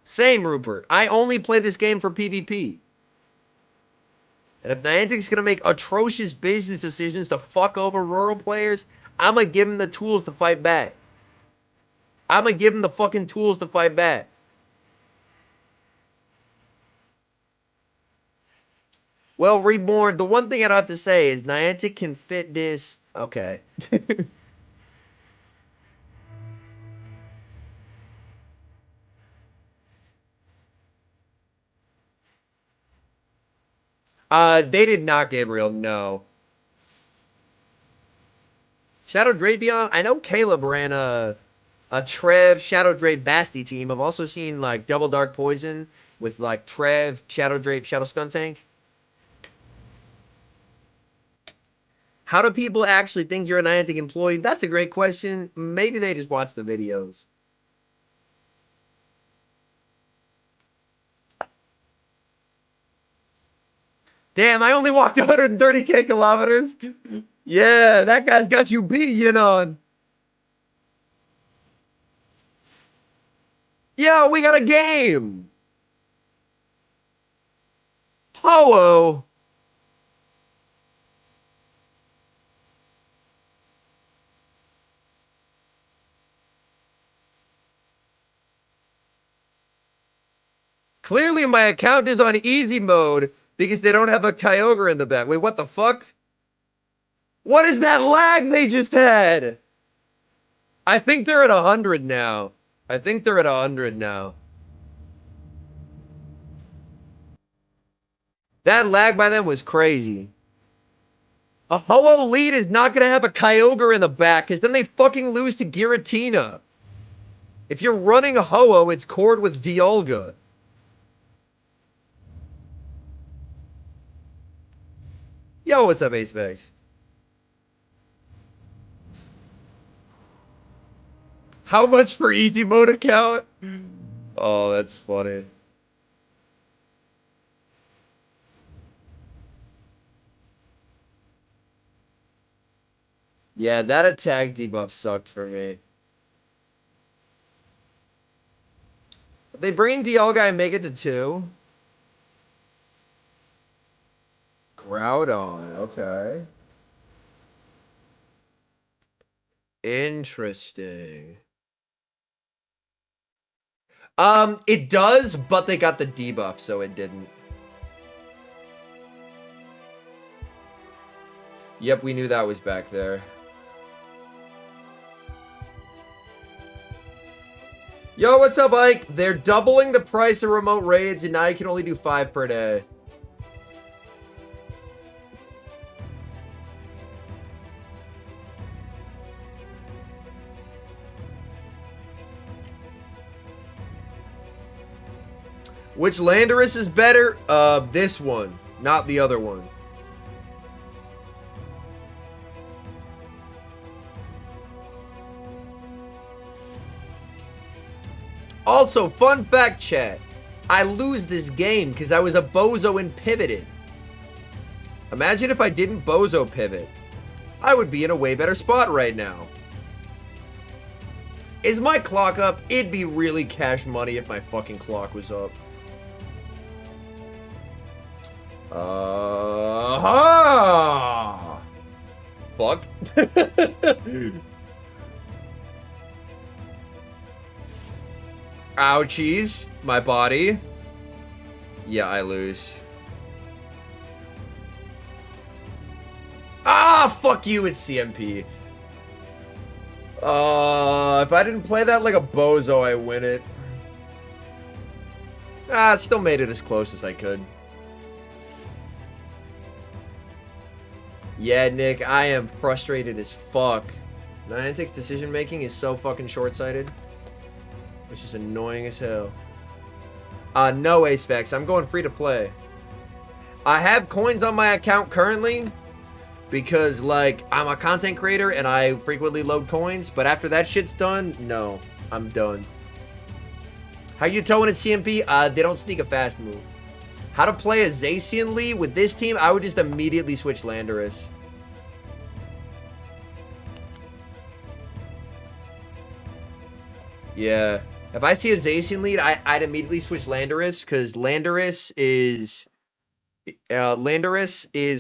Same, Rupert. I only play this game for PvP. And if Niantic's gonna make atrocious business decisions to fuck over rural players, I'm gonna give them the tools to fight back. I'm gonna give them the fucking tools to fight back. Well, Reborn, the one thing I'd have to say is Niantic can fit this. Okay. They did not, Gabriel, no. Shadow Drapion, I know Caleb ran a Trev, Shadow Drape, Basti team. I've also seen, like, Double Dark Poison with, like, Trev, Shadow Drape, Shadow Skuntank. How do people actually think you're a Niantic employee? That's a great question. Maybe they just watch the videos. Damn, I only walked 130k kilometers. Yeah, that guy's got you beat, you know. Yo, we got a game. Ho-oh. Clearly my account is on easy mode because they don't have a Kyogre in the back. Wait, what the fuck? What is that lag they just had? I think they're at 100 now. I think they're at 100 now. That lag by them was crazy. A Ho-Oh lead is not going to have a Kyogre in the back because then they fucking lose to Giratina. If you're running a Ho-Oh, it's cored with Dialga. Yo, what's up, Ace Vex? How much for easy mode account? Oh, that's funny. Yeah, that attack debuff sucked for me. They bring Dialga and make it to 2. Groudon, okay. Interesting. It does, but they got the debuff, so it didn't. Yep, we knew that was back there. Yo, what's up, Ike? They're doubling the price of remote raids, and now you can only do 5 per day. Which Landorus is better? This one, not the other one. Also, fun fact, chat. I lose this game because I was a bozo and pivoted. Imagine if I didn't bozo pivot. I would be in a way better spot right now. Is my clock up? It'd be really cash money if my fucking clock was up. Fuck. Ouchies. My body. Yeah, I lose. Ah, fuck you, it's CMP. If I didn't play that like a bozo, I win it. Ah, still made it as close as I could. Yeah, Nick, I am frustrated as fuck. Niantic's decision making is so fucking short-sighted. Which is annoying as hell. No, Ace Vex, I'm going free to play. I have coins on my account currently because, like, I'm a content creator and I frequently load coins, but after that shit's done, no, I'm done. How you towing at CMP? They don't sneak a fast move. How to play a Zacian Lee with this team? I would just immediately switch Landorus. Yeah. If I see a Zacian lead, I'd immediately switch Landorus, because Landorus is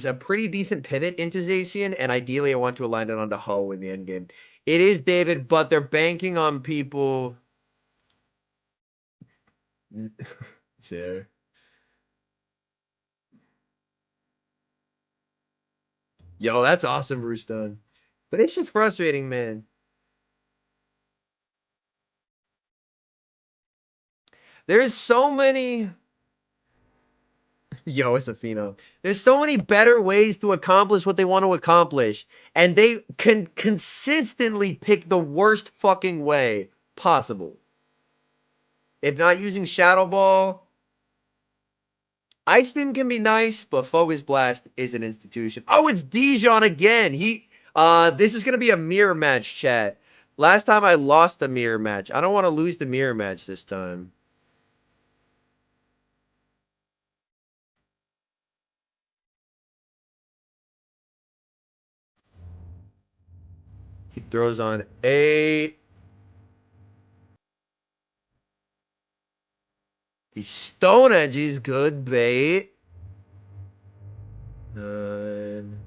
a pretty decent pivot into Zacian, and ideally I want to align it onto Ho in the endgame. It is David, but they're banking on people. There. Yo, that's awesome, Rooston. But it's just frustrating, man. There's so many. Yo, it's a phenom. There's so many better ways to accomplish what they want to accomplish, and they can consistently pick the worst fucking way possible. If not using Shadow Ball, Ice Beam can be nice, but Focus Blast is an institution. Oh, it's Dijon again. This is gonna be a mirror match, chat. Last time I lost the mirror match. I don't want to lose the mirror match this time. He throws on 8. He's Stone Edge. He's good bait. 9.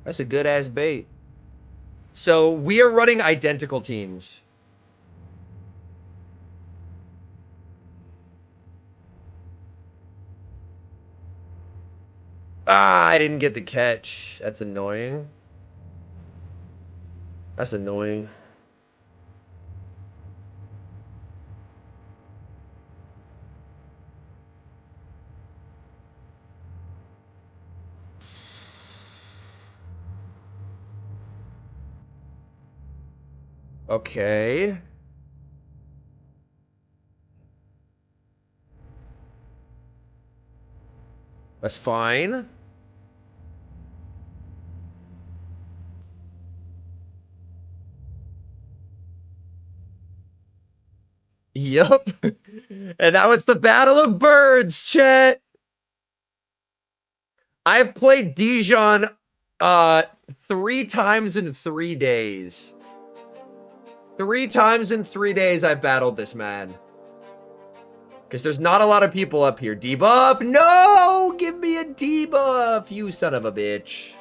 That's a good ass bait. So we are running identical teams. Ah, I didn't get the catch. That's annoying. That's annoying. Okay. That's fine. Yup. And now it's the Battle of Birds, chat. I've played Dijon 3 times in 3 days. 3 times in 3 days I've battled this man. Because there's not a lot of people up here. Debuff? No! Give me a debuff, you son of a bitch.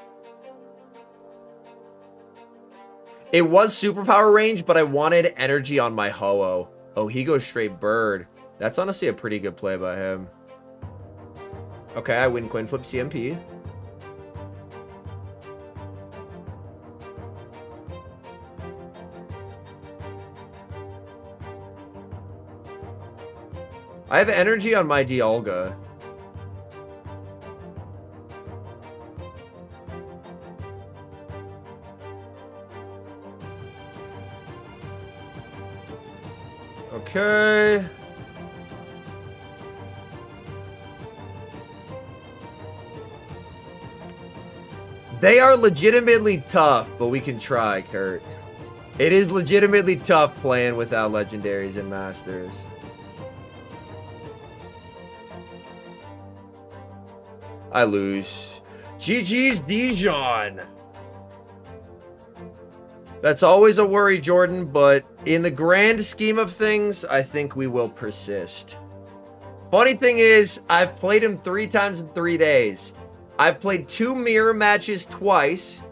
It was superpower range, but I wanted energy on my Ho-Oh. Oh, he goes straight bird. That's honestly a pretty good play by him. Okay, I win coin flip CMP. I have energy on my Dialga. Okay. They are legitimately tough, but we can try, Kurt. It is legitimately tough playing without legendaries and masters. I lose. GG's Dijon. That's always a worry, Jordan, but in the grand scheme of things, I think we will persist. Funny thing is, I've played him 3 times in 3 days. I've played 2 mirror matches twice,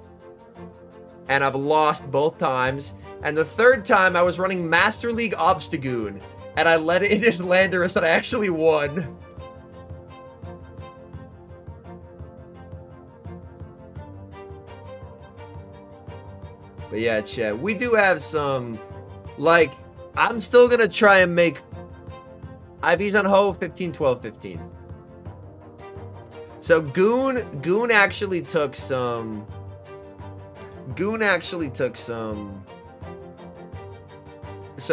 and I've lost both times. And the third time, I was running Master League Obstagoon, and I let it in his Landorus, and I actually won. But yeah, chat, we do have some, like, I'm still gonna try and make IVs on Ho 15, 12, 15. So Goon actually took some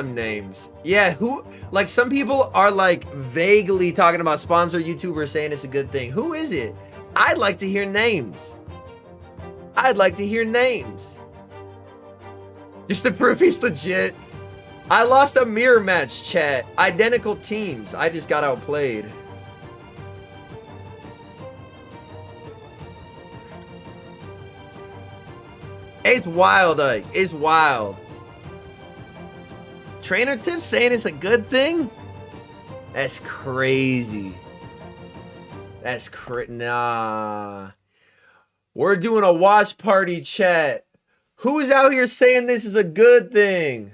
names. Yeah, who, like, some people are like vaguely talking about sponsor YouTubers saying it's a good thing. Who is it? I'd like to hear names. Just to prove he's legit. I lost a mirror match, chat. Identical teams. I just got outplayed. It's wild, Ike. It's wild. Trainer Tips saying it's a good thing? That's crazy. Nah. We're doing a watch party, chat. Who's out here saying this is a good thing?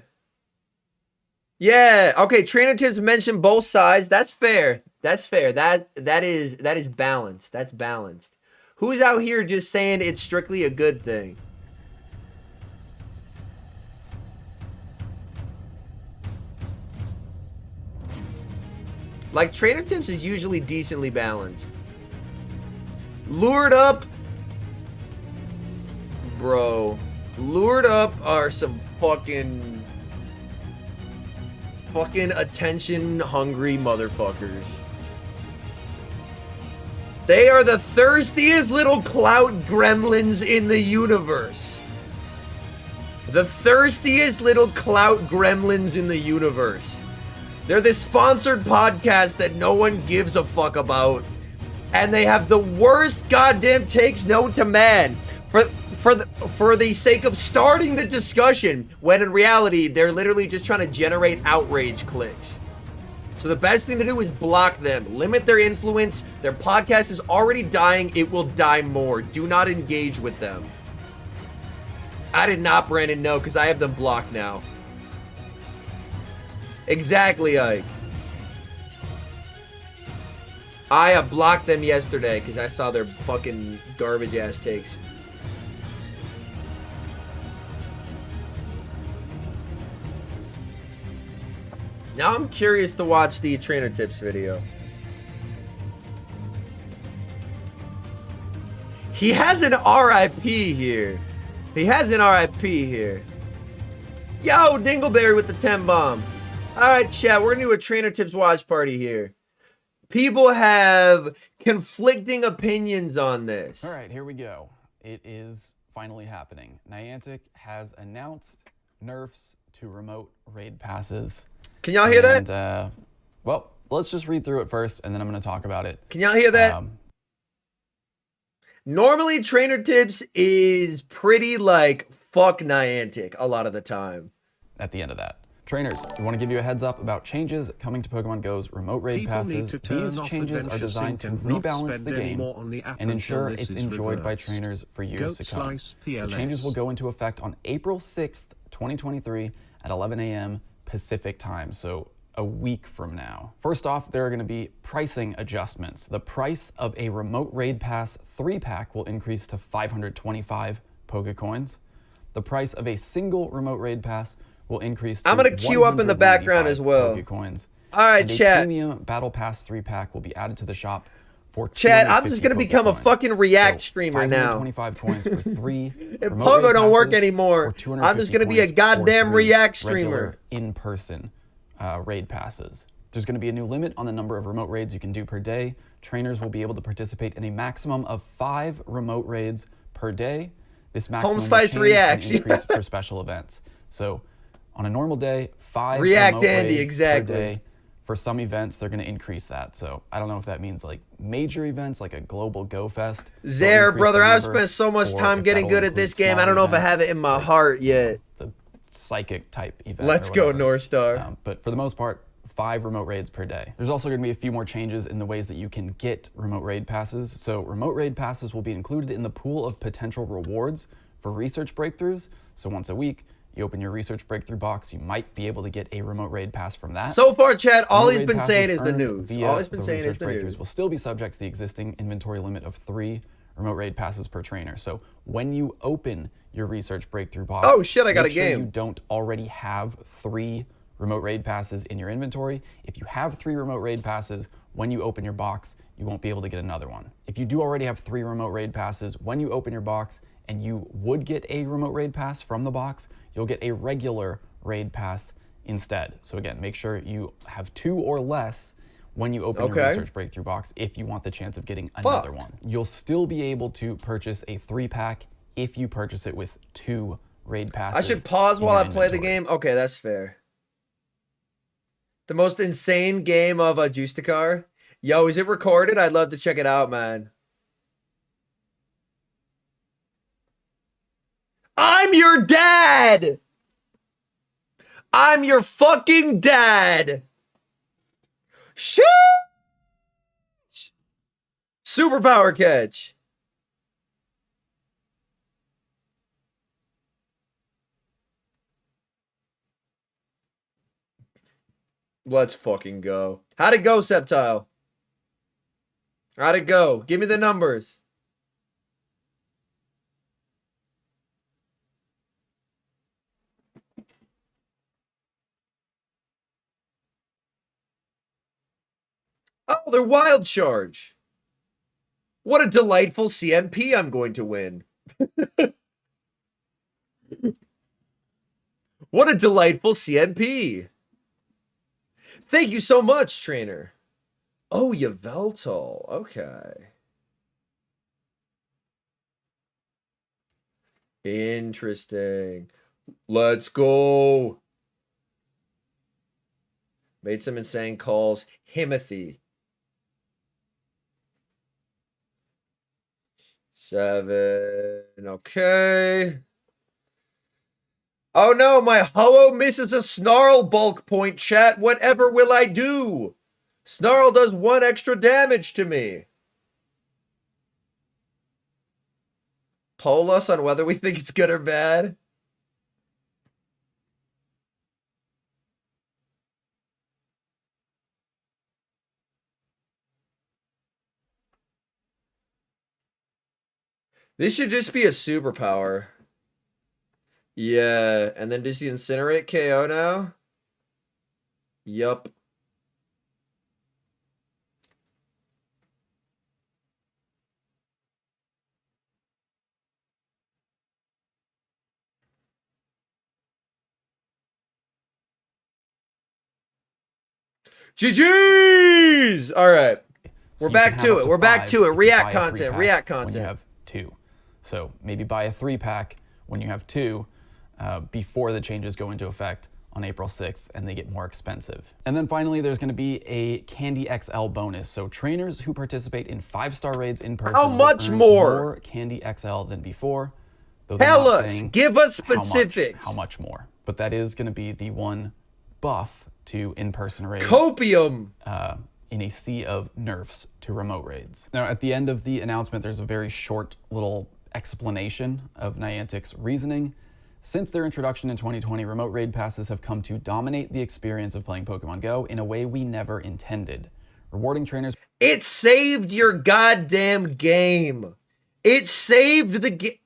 Yeah, okay, Trainer Tips mentioned both sides. That's fair. That is balanced. That's balanced. Who's out here just saying it's strictly a good thing? Like, Trainer Tips is usually decently balanced. Lured Up. Bro. Lured Up are some fucking attention hungry motherfuckers. They are the thirstiest little clout gremlins in the universe. The thirstiest little clout gremlins in the universe. They're this sponsored podcast that no one gives a fuck about. And they have the worst goddamn takes known to man. For the sake of starting the discussion, when in reality, they're literally just trying to generate outrage clicks. So the best thing to do is block them, limit their influence. Their podcast is already dying. It will die more. Do not engage with them. I did not, Brandon, no, because I have them blocked now. Exactly, Ike. I blocked them yesterday because I saw their fucking garbage ass takes. Now I'm curious to watch the Trainer Tips video. He has an RIP here. Yo, Dingleberry with the 10 bomb. Alright, chat, we're gonna do a Trainer Tips watch party here. People have conflicting opinions on this. Alright, here we go. It is finally happening. Niantic has announced nerfs to remote raid passes. Can y'all hear that? Well, let's just read through it first, and then I'm going to talk about it. Can y'all hear that? Normally, Trainer Tips is pretty like, fuck Niantic a lot of the time. At the end of that. Trainers, we want to give you a heads up about changes coming to Pokemon Go's remote raid passes. These changes are designed to rebalance the game and ensure it's enjoyed by trainers for years to come. The changes will go into effect on April 6th, 2023 at 11 a.m. Pacific time, so a week from now. First off, there are going to be pricing adjustments. The price of a remote raid pass 3-pack will increase to 525 Pokecoins. The price of a single remote raid pass will increase to I'm going to queue up in the background as well. Pokecoins. All right, chat. Premium Battle Pass 3-pack will be added to the shop for chat, I'm just going to become a fucking React streamer now. 525 coins for 3 if Pogo don't work anymore, I'm just going to be a goddamn React streamer. In-person raid passes. There's going to be a new limit on the number of remote raids you can do per day. Trainers will be able to participate in a maximum of 5 remote raids per day. This maximum will change and increase for special events. So on a normal day, 5 React remote Andy, raids exactly. per day. For some events, they're going to increase that. So I don't know if that means like major events, like a global Go Fest. Zare, brother, I've spent so much time getting good at this game. I don't know if I have it in my heart yet. The psychic type event. Let's go, North Star. But for the most part, 5 remote raids per day. There's also going to be a few more changes in the ways that you can get remote raid passes. So remote raid passes will be included in the pool of potential rewards for research breakthroughs. So once a week, You open your research breakthrough box, you might be able to get a remote raid pass from that. So far, Chad, all Remote he's raid been passes saying is the earned news. via All he's been the saying is research the breakthroughs news. will still be subject to the existing inventory limit of 3 remote raid passes per trainer. So when you open your research breakthrough box, oh shit, I got a make sure game. you don't already have 3 remote raid passes in your inventory. If you have 3 remote raid passes, when you open your box, you won't be able to get another one. If you do already have 3 remote raid passes, when you open your box and you would get a remote raid pass from the box, you'll get a regular raid pass instead. So again, make sure you have 2 or less when you open your research breakthrough box if you want the chance of getting another one. You'll still be able to purchase a 3-pack if you purchase it with 2 raid passes. I should pause while I play the game? Okay, that's fair. The most insane game of a Justicar. Yo, is it recorded? I'd love to check it out, man. I'm your dad! I'm your fucking dad! Shit! Superpower catch. Let's fucking go. How'd it go, Septile? How'd it go? Give me the numbers. Oh, they're wild charge. What a delightful CMP I'm going to win. What a delightful CMP. Thank you so much, trainer. Oh, Yveltal. Okay. Interesting. Let's go. Made some insane calls. Himothy. 7. Okay. Oh no, my Ho-Oh misses a Snarl bulk point, chat. Whatever will I do? Snarl does 1 extra damage to me. Poll us on whether we think it's good or bad. This should just be a superpower. Yeah, and then does he incinerate KO now? Yup. GG's! All right. We're back to it. We're back to it. React content. React content. When you have 2. So maybe buy a 3-pack when you have 2 before the changes go into effect on April 6th and they get more expensive. And then finally, there's going to be a Candy XL bonus. So trainers who participate in 5-star raids in person how much will earn more Candy XL than before. Tell us. Give us specifics. How much more? But that is going to be the one buff to in-person raids. Copium. In a sea of nerfs to remote raids. Now, at the end of the announcement, there's a very short little explanation of Niantic's reasoning. Since their introduction in 2020, remote raid passes have come to dominate the experience of playing Pokemon Go in a way we never intended. Rewarding trainers... It saved your goddamn game. It saved the game.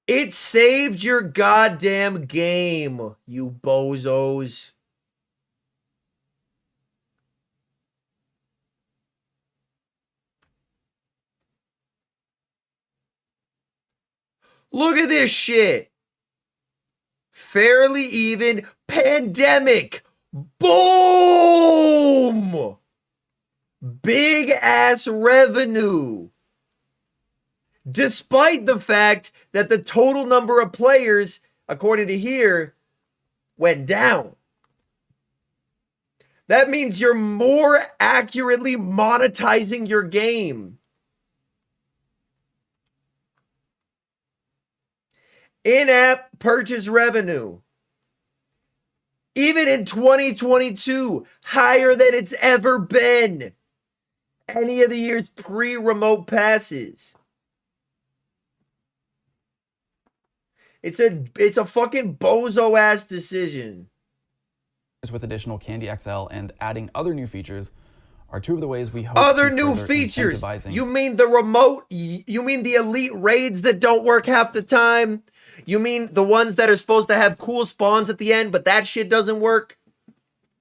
It saved your goddamn game, you bozos. Look at this shit. Fairly even pandemic. Boom! Big ass revenue. Despite the fact that the total number of players, according to here, went down. That means you're more accurately monetizing your game. In-app purchase revenue. Even in 2022, higher than it's ever been. Any of the years pre-remote passes. It's a fucking bozo ass decision. With additional Candy XL and adding other new features are two of the ways we hope other to new further features. incentivizing. You mean the remote? You mean the elite raids that don't work half the time? You mean the ones that are supposed to have cool spawns at the end, but that shit doesn't work?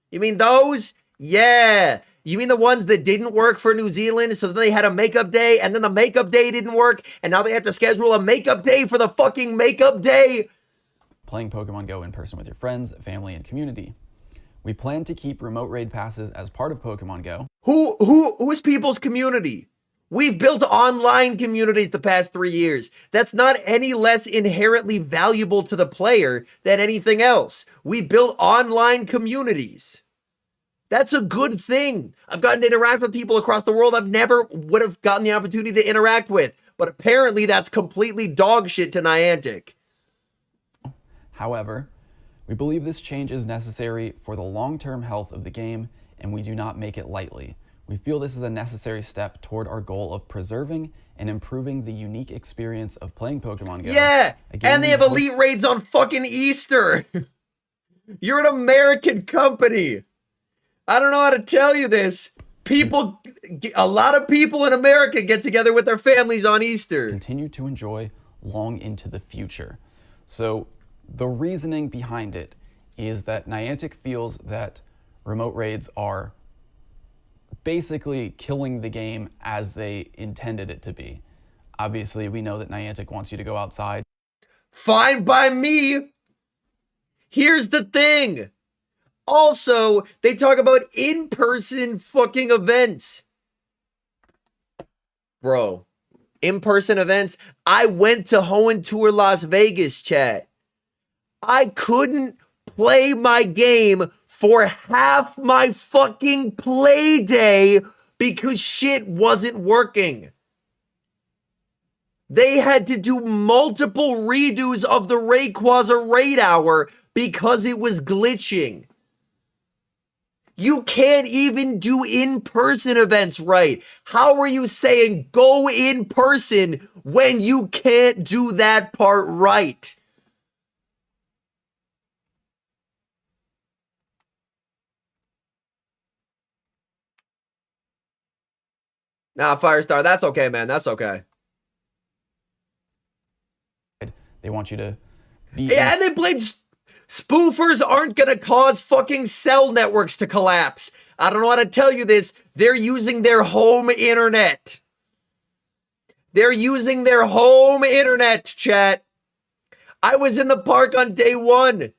You mean those? Yeah. You mean the ones that didn't work for New Zealand, so then they had a makeup day, and then the makeup day didn't work, and now they have to schedule a makeup day for the fucking makeup day? Playing Pokemon Go in person with your friends, family, and community. We plan to keep remote raid passes as part of Pokemon Go. Who is people's community? We've built online communities the past 3 years. That's not any less inherently valuable to the player than anything else. We built online communities. That's a good thing. I've gotten to interact with people across the world I've never would have gotten the opportunity to interact with. But apparently that's completely dog shit to Niantic. However, we believe this change is necessary for the long-term health of the game, and we do not make it lightly. We feel this is a necessary step toward our goal of preserving and improving the unique experience of playing Pokemon Go. Yeah, and they have elite raids on fucking Easter. You're an American company. I don't know how to tell you this. A lot of people in America get together with their families on Easter. Continue to enjoy long into the future. So the reasoning behind it is that Niantic feels that remote raids are basically killing the game as they intended it to be. Obviously, we know that Niantic wants you to go outside. Fine by me. Here's the thing. Also, they talk about in-person fucking events. Bro, in-person events. I went to Hoenn Tour Las Vegas, chat. I couldn't play my game for half my fucking play day because shit wasn't working. They had to do multiple redos of the Rayquaza raid hour because it was glitching. You can't even do in-person events right. How are you saying go in person when you can't do that part right? Nah, Firestar, that's okay, man. That's okay. They want you to be... Yeah, and they blame spoofers aren't going to cause fucking cell networks to collapse. I don't know how to tell you this. They're using their home internet. They're using their home internet, chat. I was in the park on day one.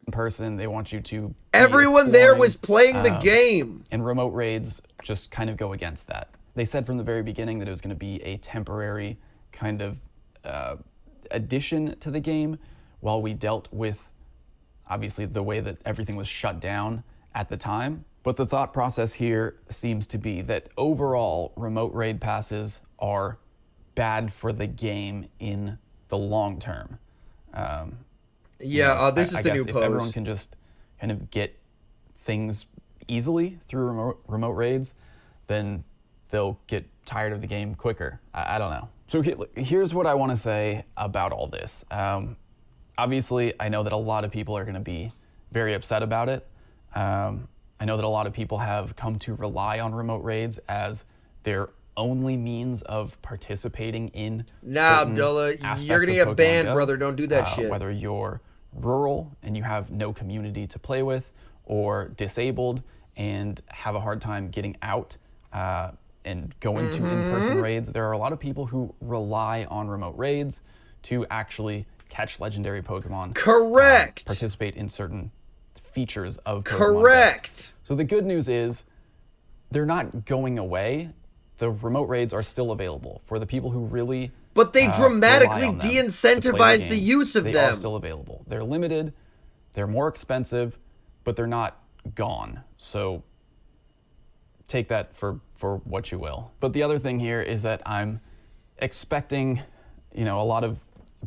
In person, they want you to... Everyone there was playing the game. And remote raids just kind of go against that. They said from the very beginning that it was going to be a temporary kind of addition to the game while we dealt with, obviously, the way that everything was shut down at the time. But the thought process here seems to be that overall, remote raid passes are bad for the game in the long term. This is the new post. If post. everyone can just kind of get things easily through remote raids, then they'll get tired of the game quicker. I don't know. So here's what I want to say about all this. Obviously, I know that a lot of people are going to be very upset about it. I know that a lot of people have come to rely on remote raids as their only means of participating in Abdullah, you're gonna get banned, brother. Don't do that shit. Whether you're rural and you have no community to play with, or disabled and have a hard time getting out and go into in-person raids, there are a lot of people who rely on remote raids to actually catch legendary Pokemon. Correct. Participate in certain features of Pokemon. Correct. So the good news is they're not going away. The remote raids are still available for the people who really But they dramatically rely on them de-incentivize to play the use of they them. are still available. They're limited, they're more expensive, but they're not gone. So take that for what you will. But the other thing here is that I'm expecting, a lot of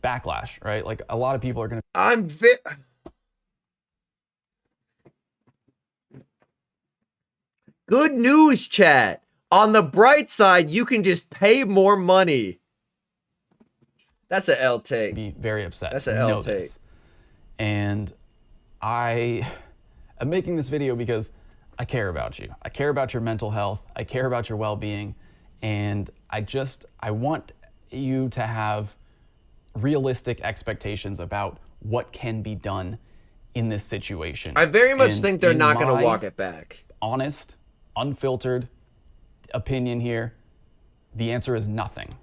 backlash, right? Like a lot of people are going to. Good news, chat. On the bright side, you can just pay more money. That's an L take. Be very upset. That's an L take. And I am making this video because I care about you. I care about your mental health. I care about your well-being. And I want you to have realistic expectations about what can be done in this situation. I very much think they're not going to walk it back. Honest, unfiltered opinion here, the answer is nothing.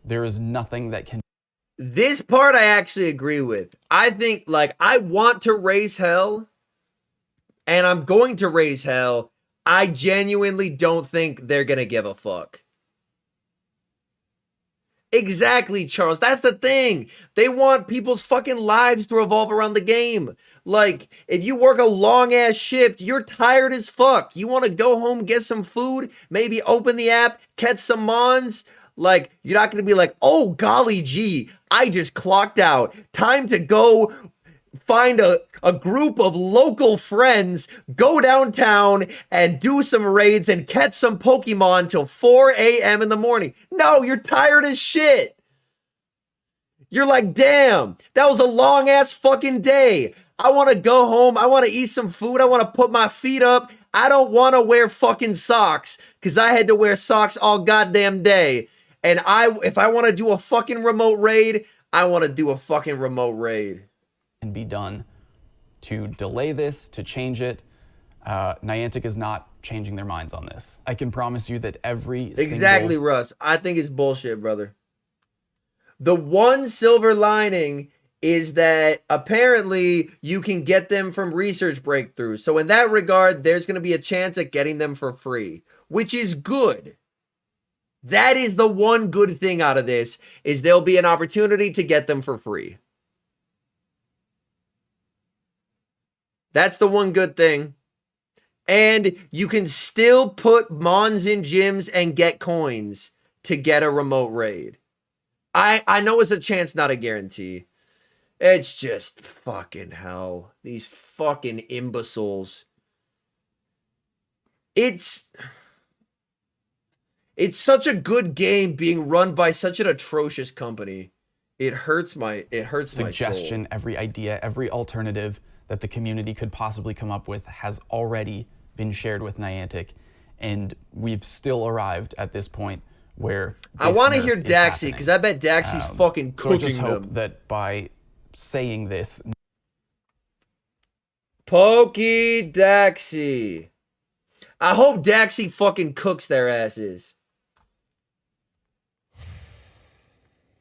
There is nothing that can. This part I actually agree with. I think, like, I want to raise hell, and I'm going to raise hell. I genuinely don't think they're going to give a fuck. Exactly, Charles. That's the thing. They want people's fucking lives to revolve around the game. Like, if you work a long-ass shift, you're tired as fuck. You want to go home, get some food, maybe open the app, catch some mons. Like, you're not going to be like, oh, golly gee, I just clocked out. Time to go find a group of local friends, go downtown and do some raids and catch some Pokemon till 4 a.m. in the morning. No, you're tired as shit. You're like, damn, that was a long ass fucking day. I want to go home. I want to eat some food. I want to put my feet up. I don't want to wear fucking socks because I had to wear socks all goddamn day. And if I want to do a fucking remote raid, I want to do a fucking remote raid. Can be done to delay this, to change it. Niantic is not changing their minds on this. I can promise you that Exactly, Russ. I think it's bullshit, brother. The one silver lining is that apparently you can get them from research breakthroughs. So in that regard, there's going to be a chance at getting them for free, which is good. That is the one good thing out of this, is there'll be an opportunity to get them for free. That's the one good thing. And you can still put mons in gyms and get coins to get a remote raid. I know it's a chance, not a guarantee. It's just fucking hell. These fucking imbeciles. It's such a good game being run by such an atrocious company. It hurts my suggestion, my soul. Every idea, every alternative that the community could possibly come up with has already been shared with Niantic, and we've still arrived at this point where I want to hear Daxi, because I bet Daxi's fucking cooking so I just hope them. that by saying this, Pokey Daxi. I hope Daxi fucking cooks their asses.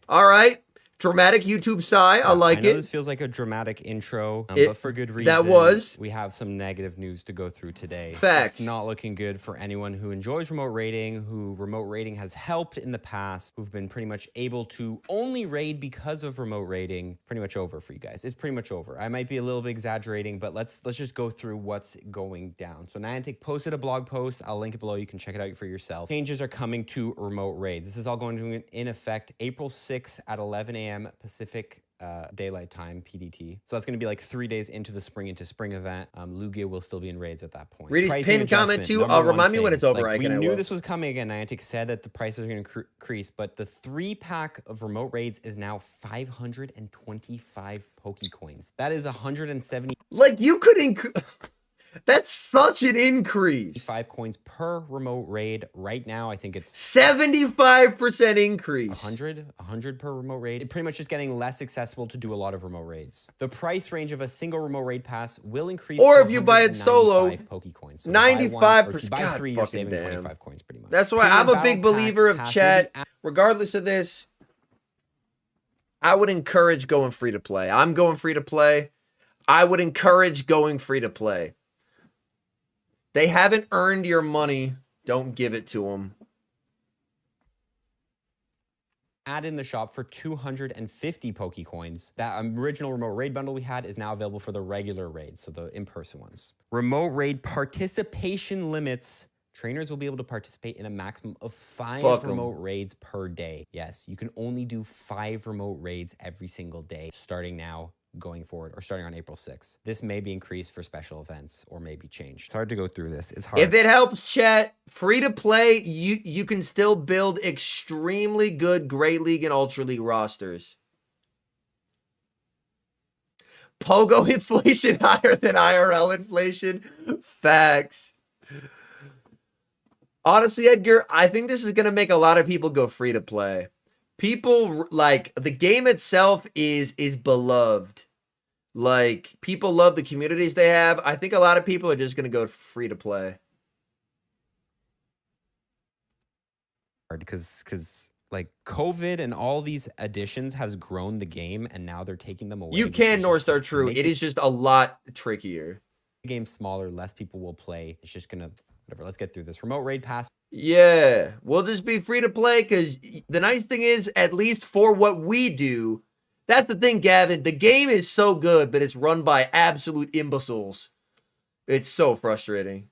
All right. Dramatic YouTube sigh. I like I know it. This feels like a dramatic intro, but for good reason. That was. We have some negative news to go through today. Facts. It's not looking good for anyone who enjoys remote raiding, who remote raiding has helped in the past, who've been pretty much able to only raid because of remote raiding. Pretty much over for you guys. It's pretty much over. I might be a little bit exaggerating, but let's just go through what's going down. So Niantic posted a blog post. I'll link it below. You can check it out for yourself. Changes are coming to remote raids. This is all going to in effect April 6th at 11 a.m. Pacific daylight time, PDT. So that's going to be like 3 days into the spring event. Lugia will still be in raids at that point. Read his pinned comment too. Remind me when it's over. We knew this was coming again. Niantic said that the prices are going to increase, but the 3-pack of remote raids is now 525 Pokecoins. That is 170. Like, you could that's such an increase. 5 coins per remote raid. Right now, I think it's 75% increase. 100 per remote raid. It pretty much is getting less accessible to do a lot of remote raids. The price range of a single remote raid pass will increase. Or if you buy it solo, Pokecoins. So 95%. If you buy 3, you're saving 25 coins pretty much. That's why I'm a big believer of chat. Regardless of this, I would encourage going free to play. I'm going free to play. I would encourage going free to play. They haven't earned your money. Don't give it to them. Add in the shop for 250 Pokecoins. That original remote raid bundle we had is now available for the regular raids, so the in-person ones. Remote raid participation limits trainers will be able to participate in a maximum of 5 Fuck 'em. remote raids per day. Yes, you can only do 5 remote raids every single day, starting now, going forward, or starting on April 6th. This may be increased for special events or maybe changed. It's hard to go through this. It's hard. If it helps, chat, free to play, you can still build extremely good Great League and Ultra League rosters. Pogo inflation higher than IRL inflation. Facts. Honestly, Edgar, I think this is going to make a lot of people go free to play. People, like, the game itself is beloved. Like, people love the communities they have. I think a lot of people are just going to go free to play. Because like COVID and all these additions has grown the game, and now they're taking them away. You can North Star True. It is just a lot trickier. The game smaller, less people will play. It's just gonna whatever. Let's get through this. Remote raid pass. Yeah, we'll just be free to play because the nice thing is, at least for what we do, that's the thing, Gavin. The game is so good, but it's run by absolute imbeciles. It's so frustrating.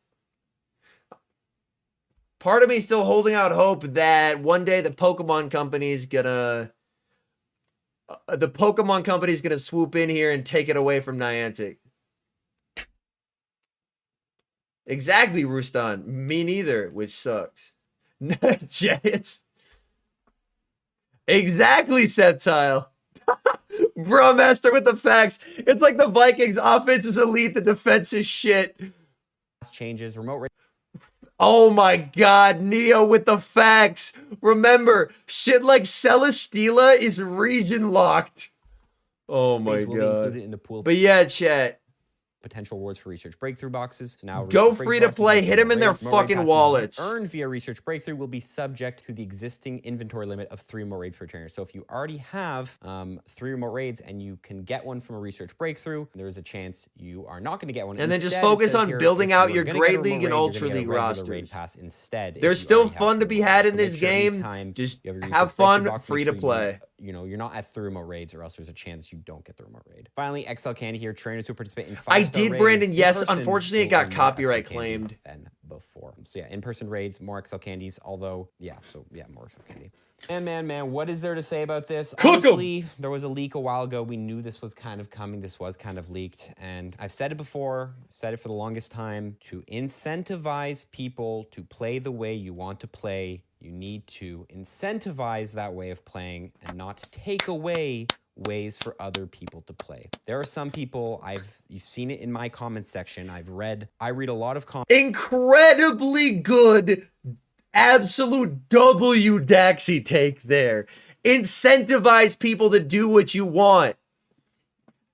Part of me still holding out hope that one day the Pokemon company's gonna swoop in here and take it away from Niantic. Exactly, Rustan. Me neither, which sucks. Giants. Exactly, Septile. Bro, Master with the facts. It's like the Vikings offense is elite, the defense is shit. Changes, remote raid. Oh my god, Neo with the facts. Remember, shit like Celesteela is region locked. Oh my god. In the pool. But yeah, chat. Potential rewards for research breakthrough boxes. So now go free to play. Hit them in their fucking wallets. Earned via research breakthrough will be subject to the existing inventory limit of 3 more raids per trainer. So if you already have 3 remote raids and you can get one from a research breakthrough, there's a chance you are not going to get one. And then just focus on building out your Great League and Ultra League rosters. Raid pass instead. There's still fun to be had in this game. Just have fun, free to play. You know, you're not at 3 remote raids, or else there's a chance you don't get the remote raid. Finally, XL Candy here. Trainers who participate in 5-star raids. I did, Brandon. Yes, unfortunately, it got copyright claimed. Than before. So yeah, in-person raids, more XL Candies. Although, yeah, more XL Candy. Man, what is there to say about this? Honestly, there was a leak a while ago. We knew this was kind of coming. This was kind of leaked. And I've said it before. I've said it for the longest time. To incentivize people to play the way you want to play, you need to incentivize that way of playing and not take away ways for other people to play. There are some people, you've seen it in my comments section. I read a lot of comments. Incredibly good, absolute W Daxi take there. Incentivize people to do what you want.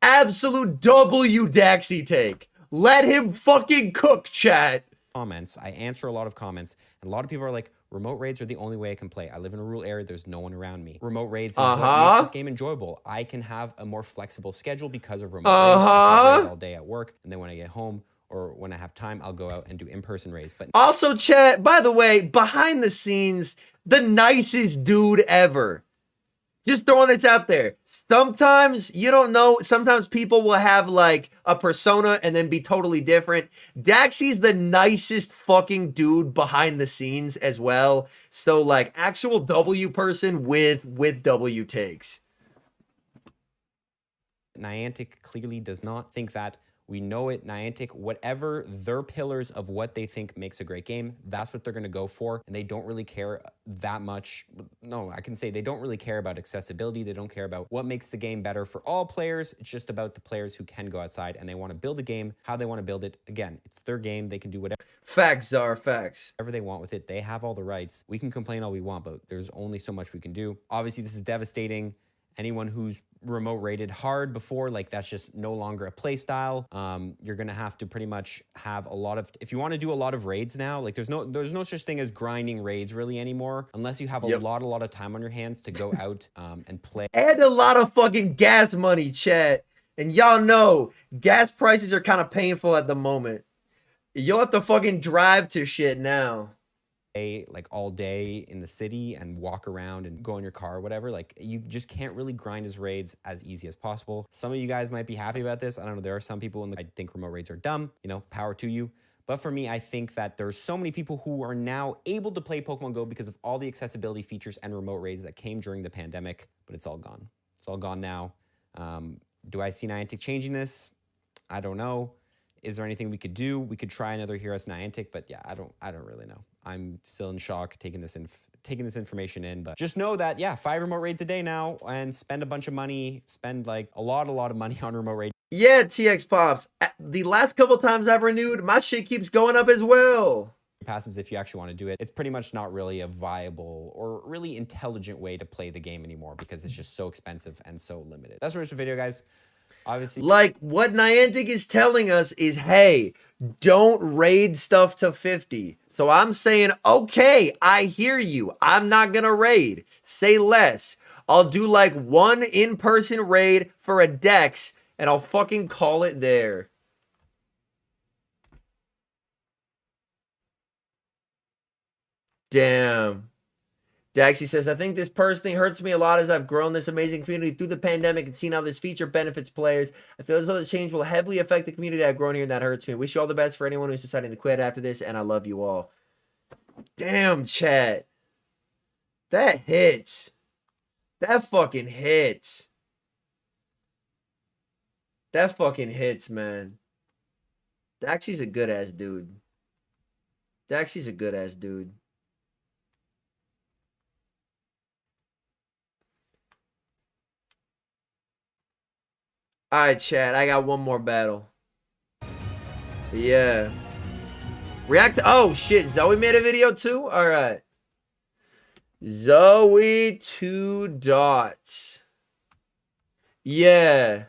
Absolute W Daxi take. Let him fucking cook, chat. Comments. I answer a lot of comments, and a lot of people are like, remote raids are the only way I can play. I live in a rural area. There's no one around me. Remote raids is what makes this game enjoyable. I can have a more flexible schedule because of remote raids. I can raid all day at work, and then when I get home or when I have time, I'll go out and do in-person raids. But also, chat, by the way, behind the scenes, the nicest dude ever. Just throwing this out there. Sometimes, you don't know, sometimes people will have like a persona and then be totally different. Daxi's the nicest fucking dude behind the scenes as well. So like actual W person with W takes. Niantic clearly does not think that. We know it. Niantic, whatever their pillars of what they think makes a great game, that's what they're going to go for. And they don't really care that much. No, I can say they don't really care about accessibility. They don't care about what makes the game better for all players. It's just about the players who can go outside and they want to build a game, how they want to build it. Again, it's their game. They can do whatever. Facts, Czar, facts. Whatever they want with it. They have all the rights. We can complain all we want, but there's only so much we can do. Obviously, this is devastating. Anyone who's remote rated hard before, like that's just no longer a play style. You're gonna have to pretty much have a lot of, if you want to do a lot of raids now, like there's no such thing as grinding raids really anymore, unless you have a lot of time on your hands to go out and play. And a lot of fucking gas money, chat. And y'all know gas prices are kind of painful at the moment. You'll have to fucking drive to shit now. Like all day in the city and walk around and go in your car or whatever. Like you just can't really grind his raids as easy as possible. Some of you guys might be happy about this. I don't know. There are some people I think remote raids are dumb, you know, power to you. But for me, I think that there's so many people who are now able to play Pokemon Go because of all the accessibility features and remote raids that came during the pandemic, but it's all gone. It's all gone now. Do I see Niantic changing this? I don't know. Is there anything we could do? We could try another Heroes Niantic, but yeah, I don't really know. I'm still in shock taking this information in, but just know that, yeah, 5 remote raids a day now and spend a bunch of money, spend like a lot of money on remote raids. Yeah, TX Pops. The last couple times I've renewed, my shit keeps going up as well. Passives, if you actually want to do it, it's pretty much not really a viable or really intelligent way to play the game anymore because it's just so expensive and so limited. That's pretty much the video, guys. Obviously, like what Niantic is telling us is, hey, don't raid stuff to 50. So I'm saying, okay, I hear you. I'm not gonna raid. Say less. I'll do like 1 in-person raid for a Dex and I'll fucking call it there. Damn. Daxi says, I think this personally hurts me a lot as I've grown this amazing community through the pandemic and seen how this feature benefits players. I feel as though the change will heavily affect the community I've grown here, and that hurts me. I wish you all the best for anyone who's deciding to quit after this, and I love you all. Damn, chat. That hits. That fucking hits. That fucking hits, man. Daxi's a good-ass dude. Daxi's a good-ass dude. All right, chat. I got one more battle. Yeah. React. Oh, shit. Zoe made a video too? All right. Zoe 2 dots. Yeah.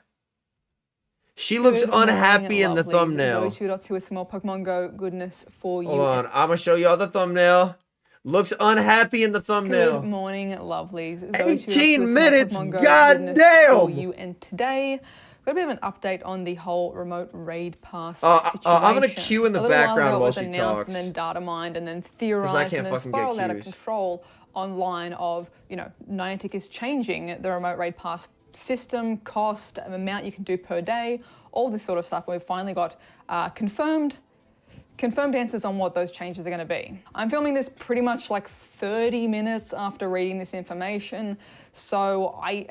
She looks unhappy in the thumbnail. Zoe 2 dots here with some more Pokemon Go goodness for you. Hold on. I'm going to show y'all the thumbnail. Looks unhappy in the thumbnail. Good morning, lovelies. Zoe 18 minutes. Goddamn. For you, and today got a bit of an update on the whole remote raid pass situation. I'm gonna cue in the background while she talks. It was announced and then data mined and then theorized and then spiraled out of control online of, you know, Niantic is changing the remote raid pass system, cost, amount you can do per day, all this sort of stuff. We've finally got confirmed answers on what those changes are going to be. I'm filming this pretty much like 30 minutes after reading this information. So I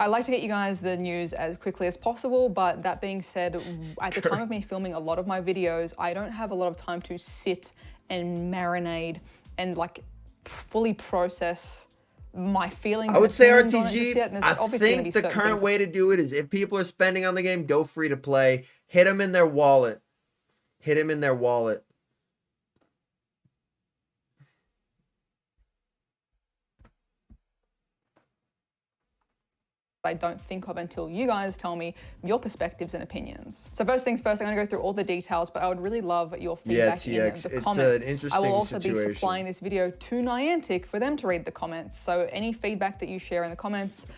like to get you guys the news as quickly as possible, but that being said, at the time of me filming a lot of my videos, I don't have a lot of time to sit and marinate and like fully process my feelings. I would say RTG, I think the current way to do it is if people are spending on the game, go free to play, hit them in their wallet. Hit him in their wallet. I don't think of until you guys tell me your perspectives and opinions. So first things first, I'm going to go through all the details, but I would really love your feedback in the comments. An interesting I will also situation. be supplying this video to Niantic for them to read the comments. So any feedback that you share in the comments,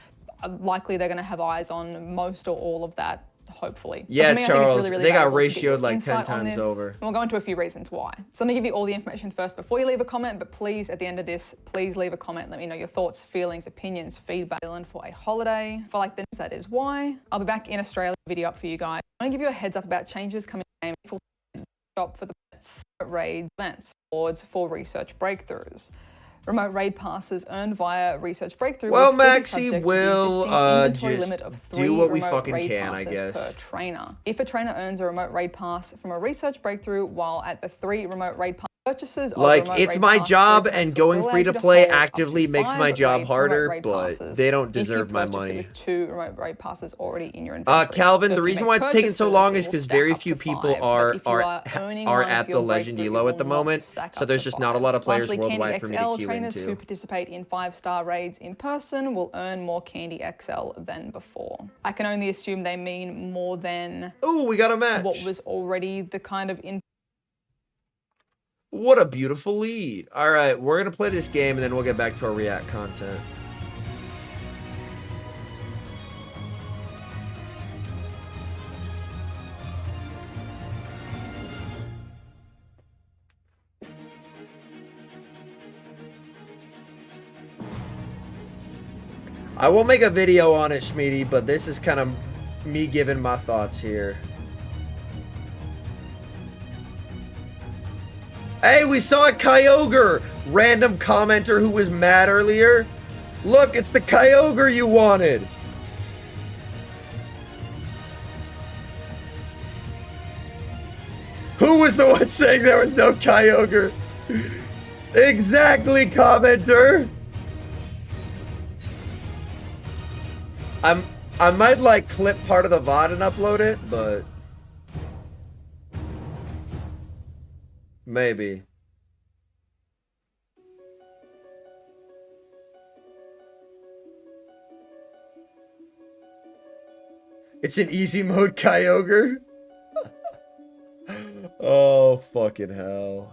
likely they're going to have eyes on most or all of that. Hopefully. Yeah, me, Charles, they got ratioed like 10 times over. And we'll go into a few reasons why. So let me give you all the information first before you leave a comment, but please, at the end of this, please leave a comment. Let me know your thoughts, feelings, opinions, feedback. For a holiday, for like the news, that is why. I'll be back in Australia, video up for you guys. I want to give you a heads up about changes coming in the game. Shop for the raid events, boards for research breakthroughs. Remote raid passes earned via research breakthrough. Well, Maxi will limit of 3 do what we fucking raid can, I guess. Per trainer. If a trainer earns a remote raid pass from a research breakthrough while at the 3 remote raid pass purchases, like it's my job, and going free to play actively makes my job harder, but they don't deserve my money. With 2 remote raid passes already in your inventory. Calvin, so the reason why it's taking so long is because very few people are at the Legend Elo at the moment, so there's just not a lot of players worldwide for me to queue trainers into. Who participate in 5-star raids in person will earn more Candy XL than before. I can only assume they mean more than we got a match. What was already the kind of What a beautiful lead. All right, we're going to play this game, and then we'll get back to our React content. I will make a video on it, Schmeedy, but this is kind of me giving my thoughts here. Hey, we saw a Kyogre! Random commenter who was mad earlier. Look, it's the Kyogre you wanted. Who was the one saying there was no Kyogre? Exactly, commenter. I might like clip part of the VOD and upload it, but maybe. It's an easy mode Kyogre. Oh, fucking hell.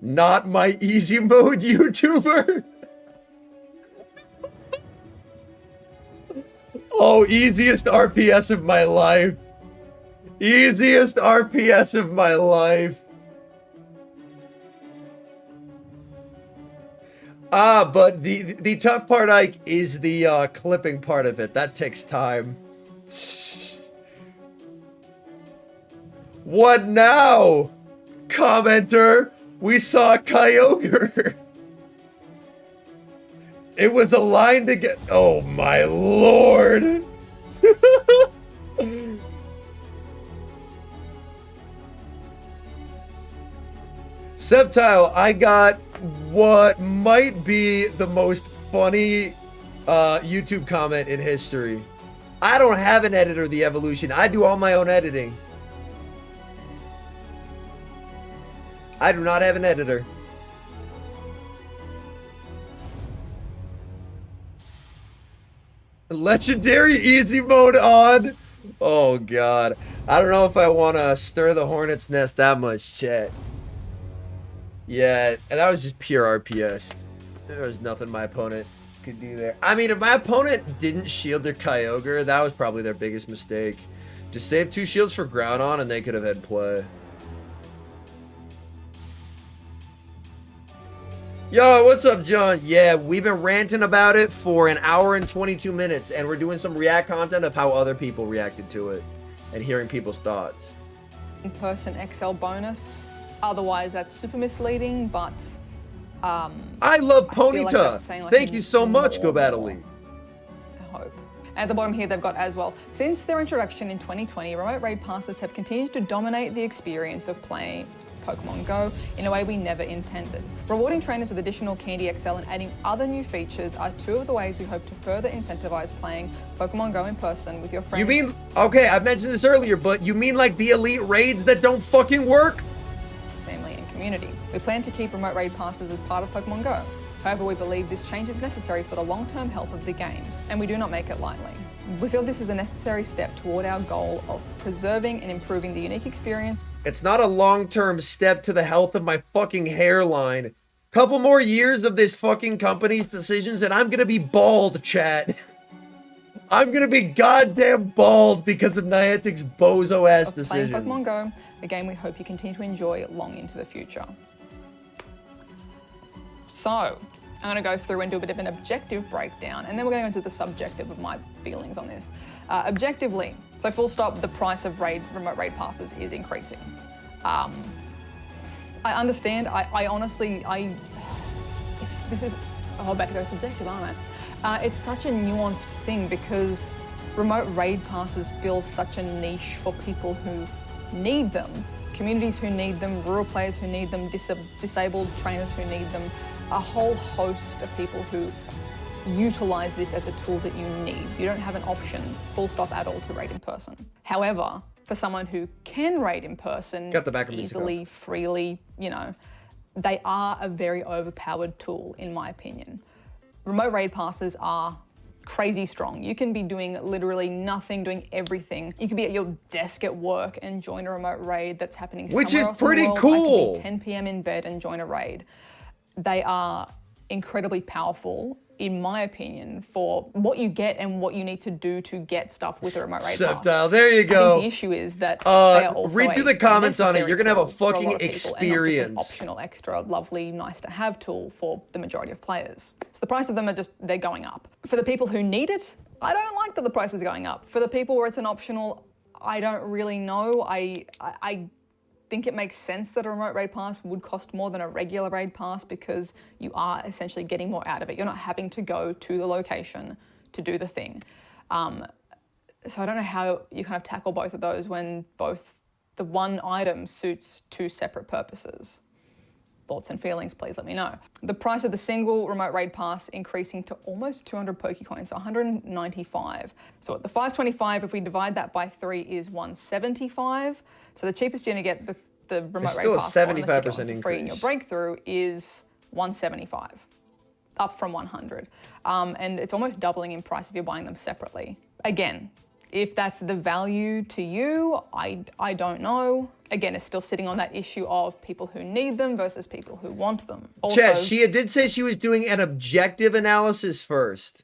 Not my easy mode YouTuber. Oh, easiest RPS of my life. Easiest RPS of my life. But the tough part, Ike, is the clipping part of it. That takes time. What now? Commenter, we saw a Kyogre. It was a line to get. Oh my lord. Subtile, I got what might be the most funny YouTube comment in history. I don't have an editor, The Evolution. I do all my own editing. I do not have an editor. Legendary easy mode on. Oh god. I don't know if I want to stir the hornet's nest that much, chat. Yeah, and that was just pure RPS. There was nothing my opponent could do there. I mean, if my opponent didn't shield their Kyogre, that was probably their biggest mistake. Just save 2 shields for Groudon and they could have had play. Yo, what's up, John? Yeah, we've been ranting about it for an hour and 22 minutes, and we're doing some react content of how other people reacted to it and hearing people's thoughts. In-person XL bonus. Otherwise, that's super misleading, but I love Ponyta. Like thank you so much, Go Battle League. I hope. At the bottom here, they've got as well. Since their introduction in 2020, remote raid passes have continued to dominate the experience of playing Pokemon Go in a way we never intended. Rewarding trainers with additional Candy XL and adding other new features are 2 of the ways we hope to further incentivize playing Pokemon Go in person with your friends. You mean, okay, I mentioned this earlier, but you mean like the elite raids that don't fucking work? Family and community. We plan to keep remote raid passes as part of Pokemon Go. However, we believe this change is necessary for the long-term health of the game, and we do not make it lightly. We feel this is a necessary step toward our goal of preserving and improving the unique experience. It's not a long-term step to the health of my fucking hairline. Couple more years of this fucking company's decisions and I'm gonna be bald, chat. I'm gonna be goddamn bald because of Niantic's bozo-ass decisions. Playing Pokemon Go, a game we hope you continue to enjoy long into the future. So, I'm going to go through and do a bit of an objective breakdown, and then we're going to go into the subjective of my feelings on this. Objectively, so full stop, the price of remote raid passes is increasing. I understand, I honestly, this is, I'm about to go subjective, aren't I? It's such a nuanced thing because remote raid passes feel such a niche for people who need them. Communities who need them, rural players who need them, disabled trainers who need them, a whole host of people who utilize this as a tool that you need. You don't have an option, full stop, at all to raid in person. However, for someone who can raid in person easily, freely, you know, they are a very overpowered tool, in my opinion. Remote raid passes are crazy strong. You can be doing literally nothing, doing everything. You could be at your desk at work and join a remote raid that's happening somewhere else in the world. Which is pretty cool. I could be 10 p.m. in bed and join a raid. They are incredibly powerful, in my opinion, for what you get and what you need to do to get stuff with a remote raid pass. There you go. I think the issue is that they are also read through the comments on it. You're gonna have a fucking experience. An optional, extra, lovely, nice to have tool for the majority of players. So the price of them are they're going up. For the people who need it, I don't like that the price is going up. For the people where it's an optional, I don't really know. I think it makes sense that a remote raid pass would cost more than a regular raid pass because you are essentially getting more out of it. You're not having to go to the location to do the thing. So I don't know how you kind of tackle both of those when both the one item suits two separate purposes. Thoughts and feelings, please let me know. The price of the single remote raid pass increasing to almost 200 Pokecoins, so 195. So at the 525, if we divide that by 3, is 175. So the cheapest you're gonna get the remote raid pass, still a 75% increase. Free in your breakthrough is 175, up from 100. And it's almost doubling in price if you're buying them separately. Again, if that's the value to you, I don't know. Again, it's still sitting on that issue of people who need them versus people who want them. Also, Chet, she did say she was doing an objective analysis first.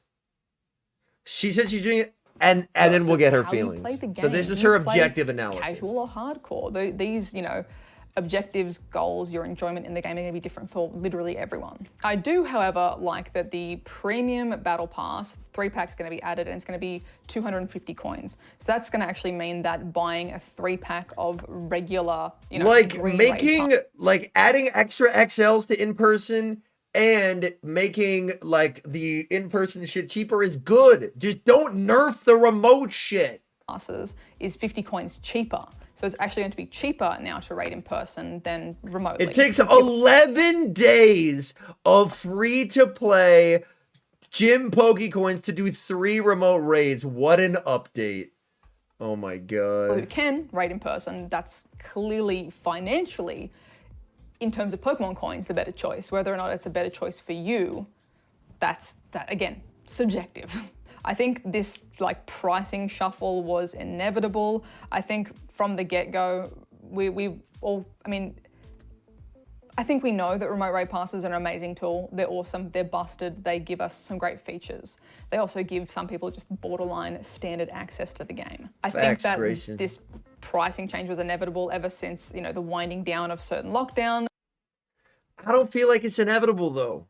She said she's doing it, and then we'll get her feelings. So this is her objective analysis. Casual or hardcore. These, you know, objectives, goals, your enjoyment in the game are going to be different for literally everyone. I do, however, like that the premium battle pass 3-pack is going to be added and it's going to be 250 coins. So that's going to actually mean that buying a 3-pack of regular, you know, like making, like adding extra XLs to in-person and making like the in-person shit cheaper is good. Just don't nerf the remote shit. Passes is 50 coins cheaper. So it's actually going to be cheaper now to raid in person than remotely. It takes 11 days of free-to-play gym Pokecoins to do 3 remote raids. What an update. Oh my god. Well, who can raid in person, that's clearly financially, in terms of Pokemon coins, the better choice. Whether or not it's a better choice for you, that's, again, subjective. I think this like pricing shuffle was inevitable. I think from the get-go, we all, I mean, I think we know that remote raid passes are an amazing tool. They're awesome, they're busted, they give us some great features. They also give some people just borderline standard access to the game. I think that this pricing change was inevitable ever since, you know, the winding down of certain lockdown. I don't feel like it's inevitable though.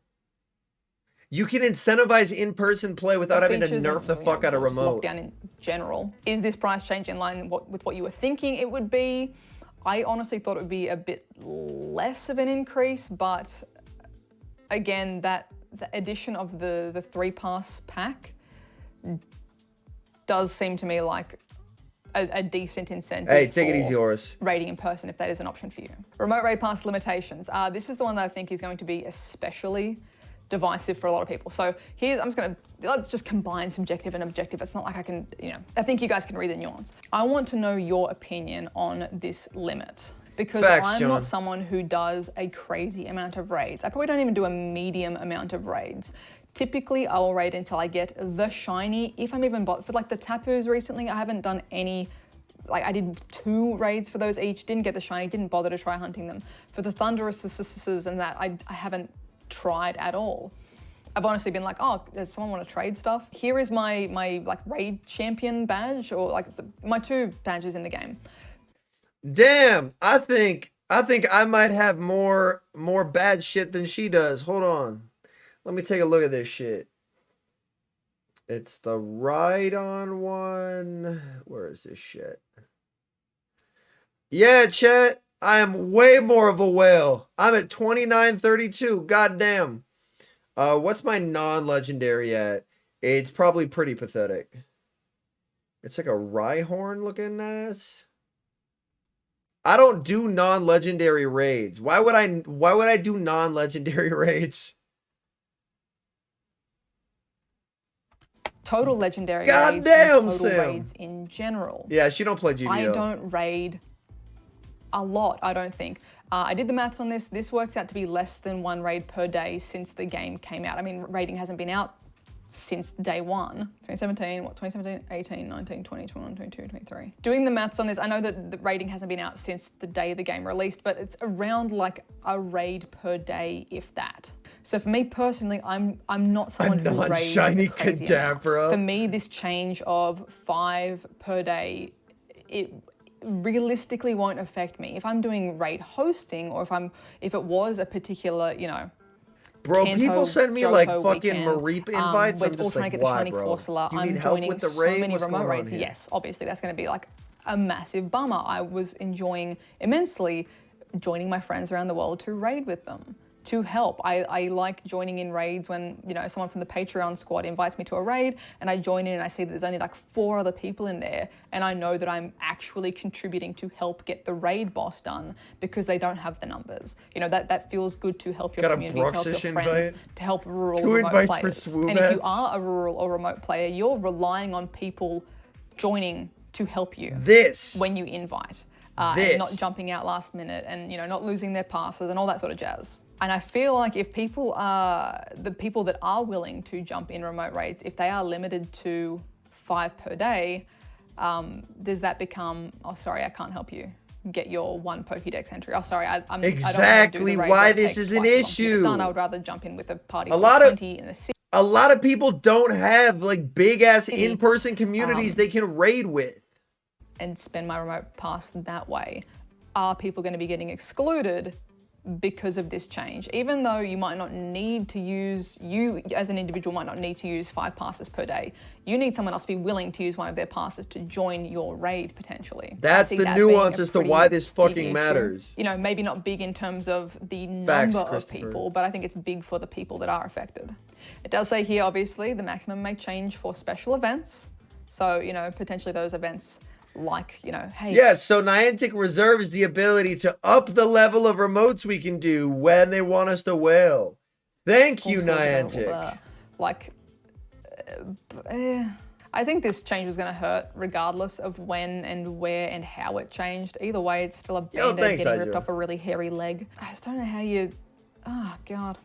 You can incentivize in-person play without having to nerf the fuck out of remote. Lockdown in general. Is this price change in line with what you were thinking it would be? I honestly thought it would be a bit less of an increase, but again, the addition of the 3-pass pack does seem to me like a decent incentive. Hey, take it easy, Horus. Raiding in person if that is an option for you. Remote raid pass limitations. This is the one that I think is going to be especially divisive for a lot of people. So here's, let's just combine subjective and objective. It's not like I can, you know, I think you guys can read the nuance. I want to know your opinion on this limit because I'm not someone who does a crazy amount of raids. I probably don't even do a medium amount of raids. Typically I will raid until I get the shiny, if I'm even bothered. For like the Tapus recently, I haven't done any, like I did 2 raids for those each, didn't get the shiny, didn't bother to try hunting them. For the Thunderuses and that, I haven't tried at all. I've honestly been like, oh, does someone want to trade stuff? Here is my like raid champion badge, or like my 2 badges in the game. Damn, I think I might have more bad shit than she does. Hold on. Let me take a look at this shit. It's the ride-on one. Where is this shit? Yeah, chat. I am way more of a whale. I'm at 2932. Goddamn. What's my non-legendary at? It's probably pretty pathetic. It's like a Rhyhorn looking ass. I don't do non-legendary raids. Why would I do non-legendary raids? Total legendary Goddamn, raids and total raids in general. Yeah, she don't play GBO. I don't raid a lot, I don't think. I did the maths on this. This works out to be less than 1 raid per day since the game came out. I mean, raiding hasn't been out since day one. 2017, what, 2017, 18, 19, 20, 21, 22, 23. Doing the maths on this, I know that the raiding hasn't been out since the day the game released, but it's around like a raid per day, if that. So for me personally, I'm not someone who raids shiny crazy Kadabra. For me, this change of 5 per day, it realistically won't affect me. If I'm doing raid hosting, or if it was a particular, you know, Bro, Kanto, people send me Johto like fucking weekend. Mareep invites. We're I'm all just trying like, to get the why, shiny bro? Corsola. You I'm need help joining with the so raid? many What's remote going on raids. here? Yes, obviously that's going to be like a massive bummer. I was enjoying immensely joining my friends around the world to raid with them, to help. I like joining in raids when, you know, someone from the Patreon squad invites me to a raid and I join in and I see that there's only like 4 other people in there and I know that I'm actually contributing to help get the raid boss done because they don't have the numbers. You know, that feels good to help your community, to help your friends, to help rural remote players. And if you are a rural or remote player, you're relying on people joining to help you when you invite. And not jumping out last minute and, you know, not losing their passes and all that sort of jazz. And I feel like if people are, the people that are willing to jump in remote raids, if they are limited to 5 per day, does that become, oh, sorry, I can't help you get your 1 Pokédex entry. Oh, sorry, I'm exactly why this is an issue. I would rather jump in with a party of 20 in a city. A lot of people don't have like big ass in-person communities they can raid with. And spend my remote pass that way. Are people going to be getting excluded because of this change? Even though you might not need to use, you as an individual might not need to use 5 passes per day, you need someone else to be willing to use one of their passes to join your raid potentially. That's the nuance as to why this fucking matters. You know, maybe not big in terms of the number of people, but I think it's big for the people that are affected. It does say here, obviously, the maximum may change for special events. So, you know, potentially those events like, you know, hey. Yes, so Niantic reserves the ability to up the level of remotes we can do when they want us to whale. Thank you, Niantic. I think this change was going to hurt regardless of when and where and how it changed. Either way, it's still a band-aid getting ripped off a really hairy leg. I just don't know how you, oh God.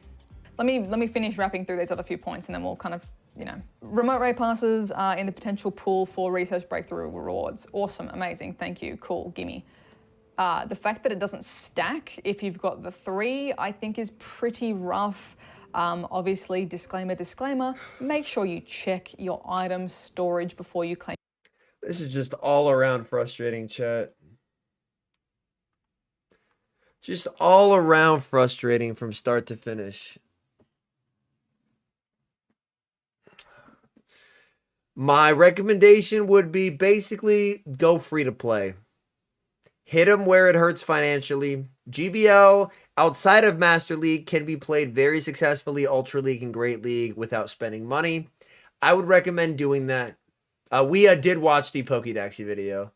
Let me finish wrapping through these other few points and then we'll kind of, you know, remote raid passes are in the potential pool for research breakthrough rewards. Awesome, amazing, thank you, cool, gimme. The fact that it doesn't stack if you've got the 3, I think is pretty rough. Obviously, disclaimer, make sure you check your item storage before you claim. This is just all around frustrating, chat. Just all around frustrating from start to finish. My recommendation would be basically go free to play. Hit them where it hurts financially. GBL outside of Master League can be played very successfully, Ultra League and Great League, without spending money. I would recommend doing that. We did watch the Pokédaxi video.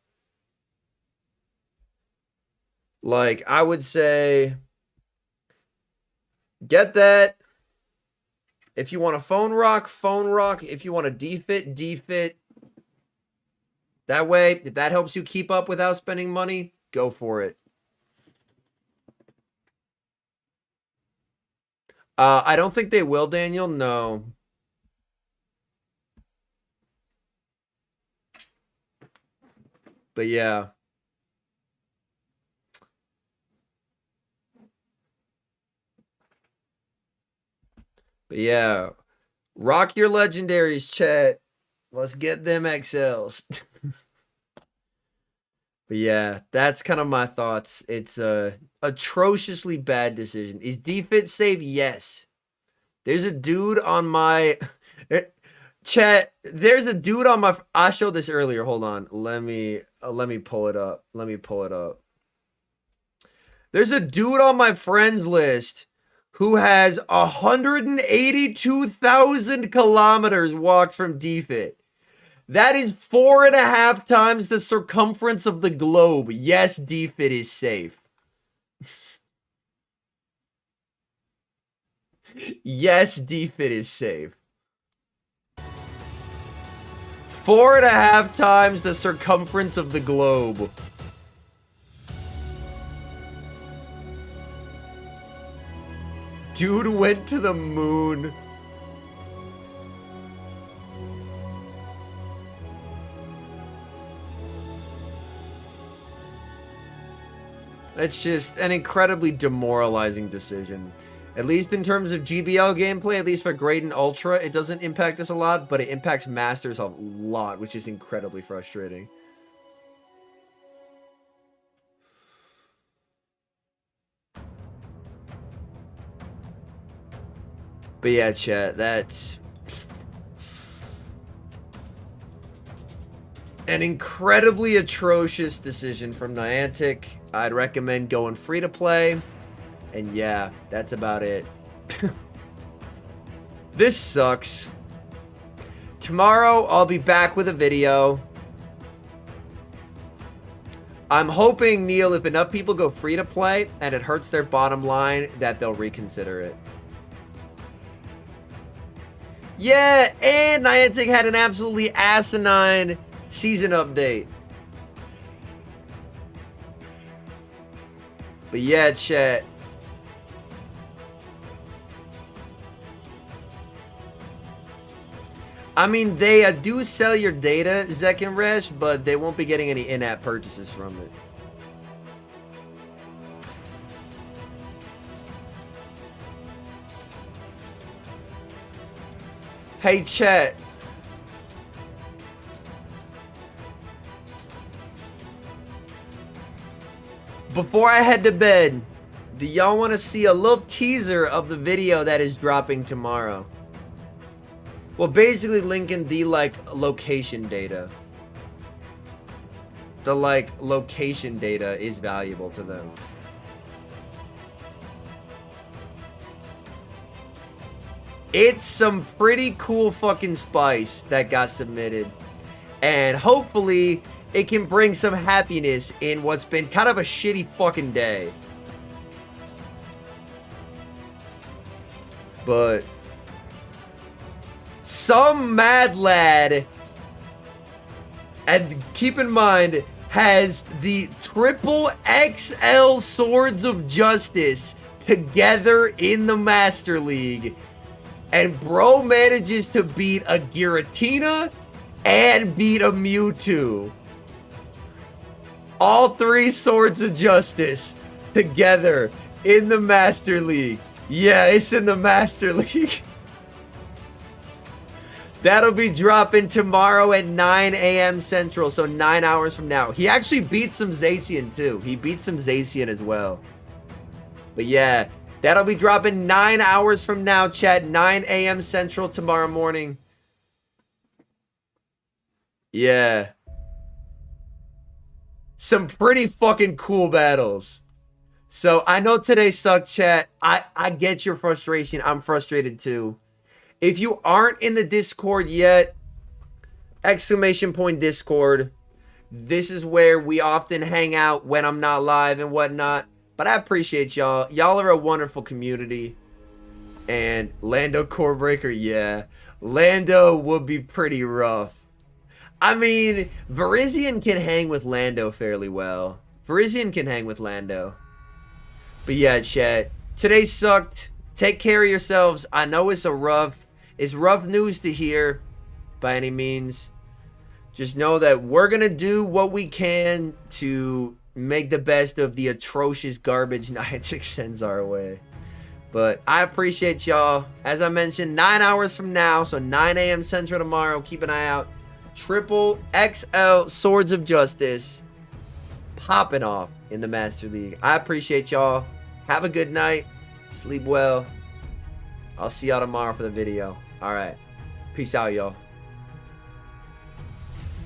Like, I would say, get that. If you want a phone rock. If you want a defit. That way, if that helps you keep up without spending money, go for it. I don't think they will, Daniel. No. But yeah. But yeah. Rock your legendaries, chat. Let's get them XLs. But yeah, that's kind of my thoughts. It's a atrociously bad decision. Is Defit safe? Yes. There's a dude on my chat. There's a dude on my. I showed this earlier. Hold on. Let me pull it up. There's a dude on my friends list who has 182,000 kilometers walked from Defit. That is 4.5 times the circumference of the globe. Yes, Defit is safe. Yes, Defit is safe. 4.5 times the circumference of the globe. Dude went to the moon. It's just an incredibly demoralizing decision. At least in terms of GBL gameplay, at least for Great and Ultra, it doesn't impact us a lot, but it impacts Masters a lot, which is incredibly frustrating. But yeah, chat, that's an incredibly atrocious decision from Niantic. I'd recommend going free to play. And yeah, that's about it. This sucks. Tomorrow, I'll be back with a video. I'm hoping, Neil, if enough people go free to play and it hurts their bottom line, that they'll reconsider it. Yeah, and Niantic had an absolutely asinine season update. But yeah, chat. I mean, they do sell your data, Zek and Resh, but they won't be getting any in-app purchases from it. Hey, chat. Before I head to bed, do y'all want to see a little teaser of the video that is dropping tomorrow? Well, basically linking the, location data. The, location data is valuable to them. It's some pretty cool fucking spice that got submitted. And hopefully, it can bring some happiness in what's been kind of a shitty fucking day. But some mad lad, and keep in mind, has the triple XL Swords of Justice together in the Master League, and bro manages to beat a Giratina and beat a Mewtwo. All three Swords of Justice together in the Master League. Yeah, it's in the Master League. That'll be dropping tomorrow at 9 a.m. Central, so 9 hours from now. He actually beat some Zacian too. He beat some Zacian as well. But yeah, that'll be dropping 9 hours from now, chat. 9 a.m. Central tomorrow morning. Yeah. Some pretty fucking cool battles. So I know today sucked, chat. I get your frustration. I'm frustrated too. If you aren't in the Discord yet, !Discord. This is where we often hang out when I'm not live and whatnot. But I appreciate y'all. Y'all are a wonderful community. And Lando Corebreaker, yeah. Lando would be pretty rough. I mean, Virizion can hang with Lando fairly well. Virizion can hang with Lando. But yeah, chat. Today sucked. Take care of yourselves. I know it's rough news to hear by any means. Just know that we're going to do what we can to make the best of the atrocious garbage Niantic sends our way. But I appreciate y'all. As I mentioned, 9 hours from now, so 9 a.m. Central tomorrow. Keep an eye out. Triple XL Swords of Justice popping off in the Master League. I appreciate y'all. Have a good night. Sleep well. I'll see y'all tomorrow for the video. All right. Peace out, y'all.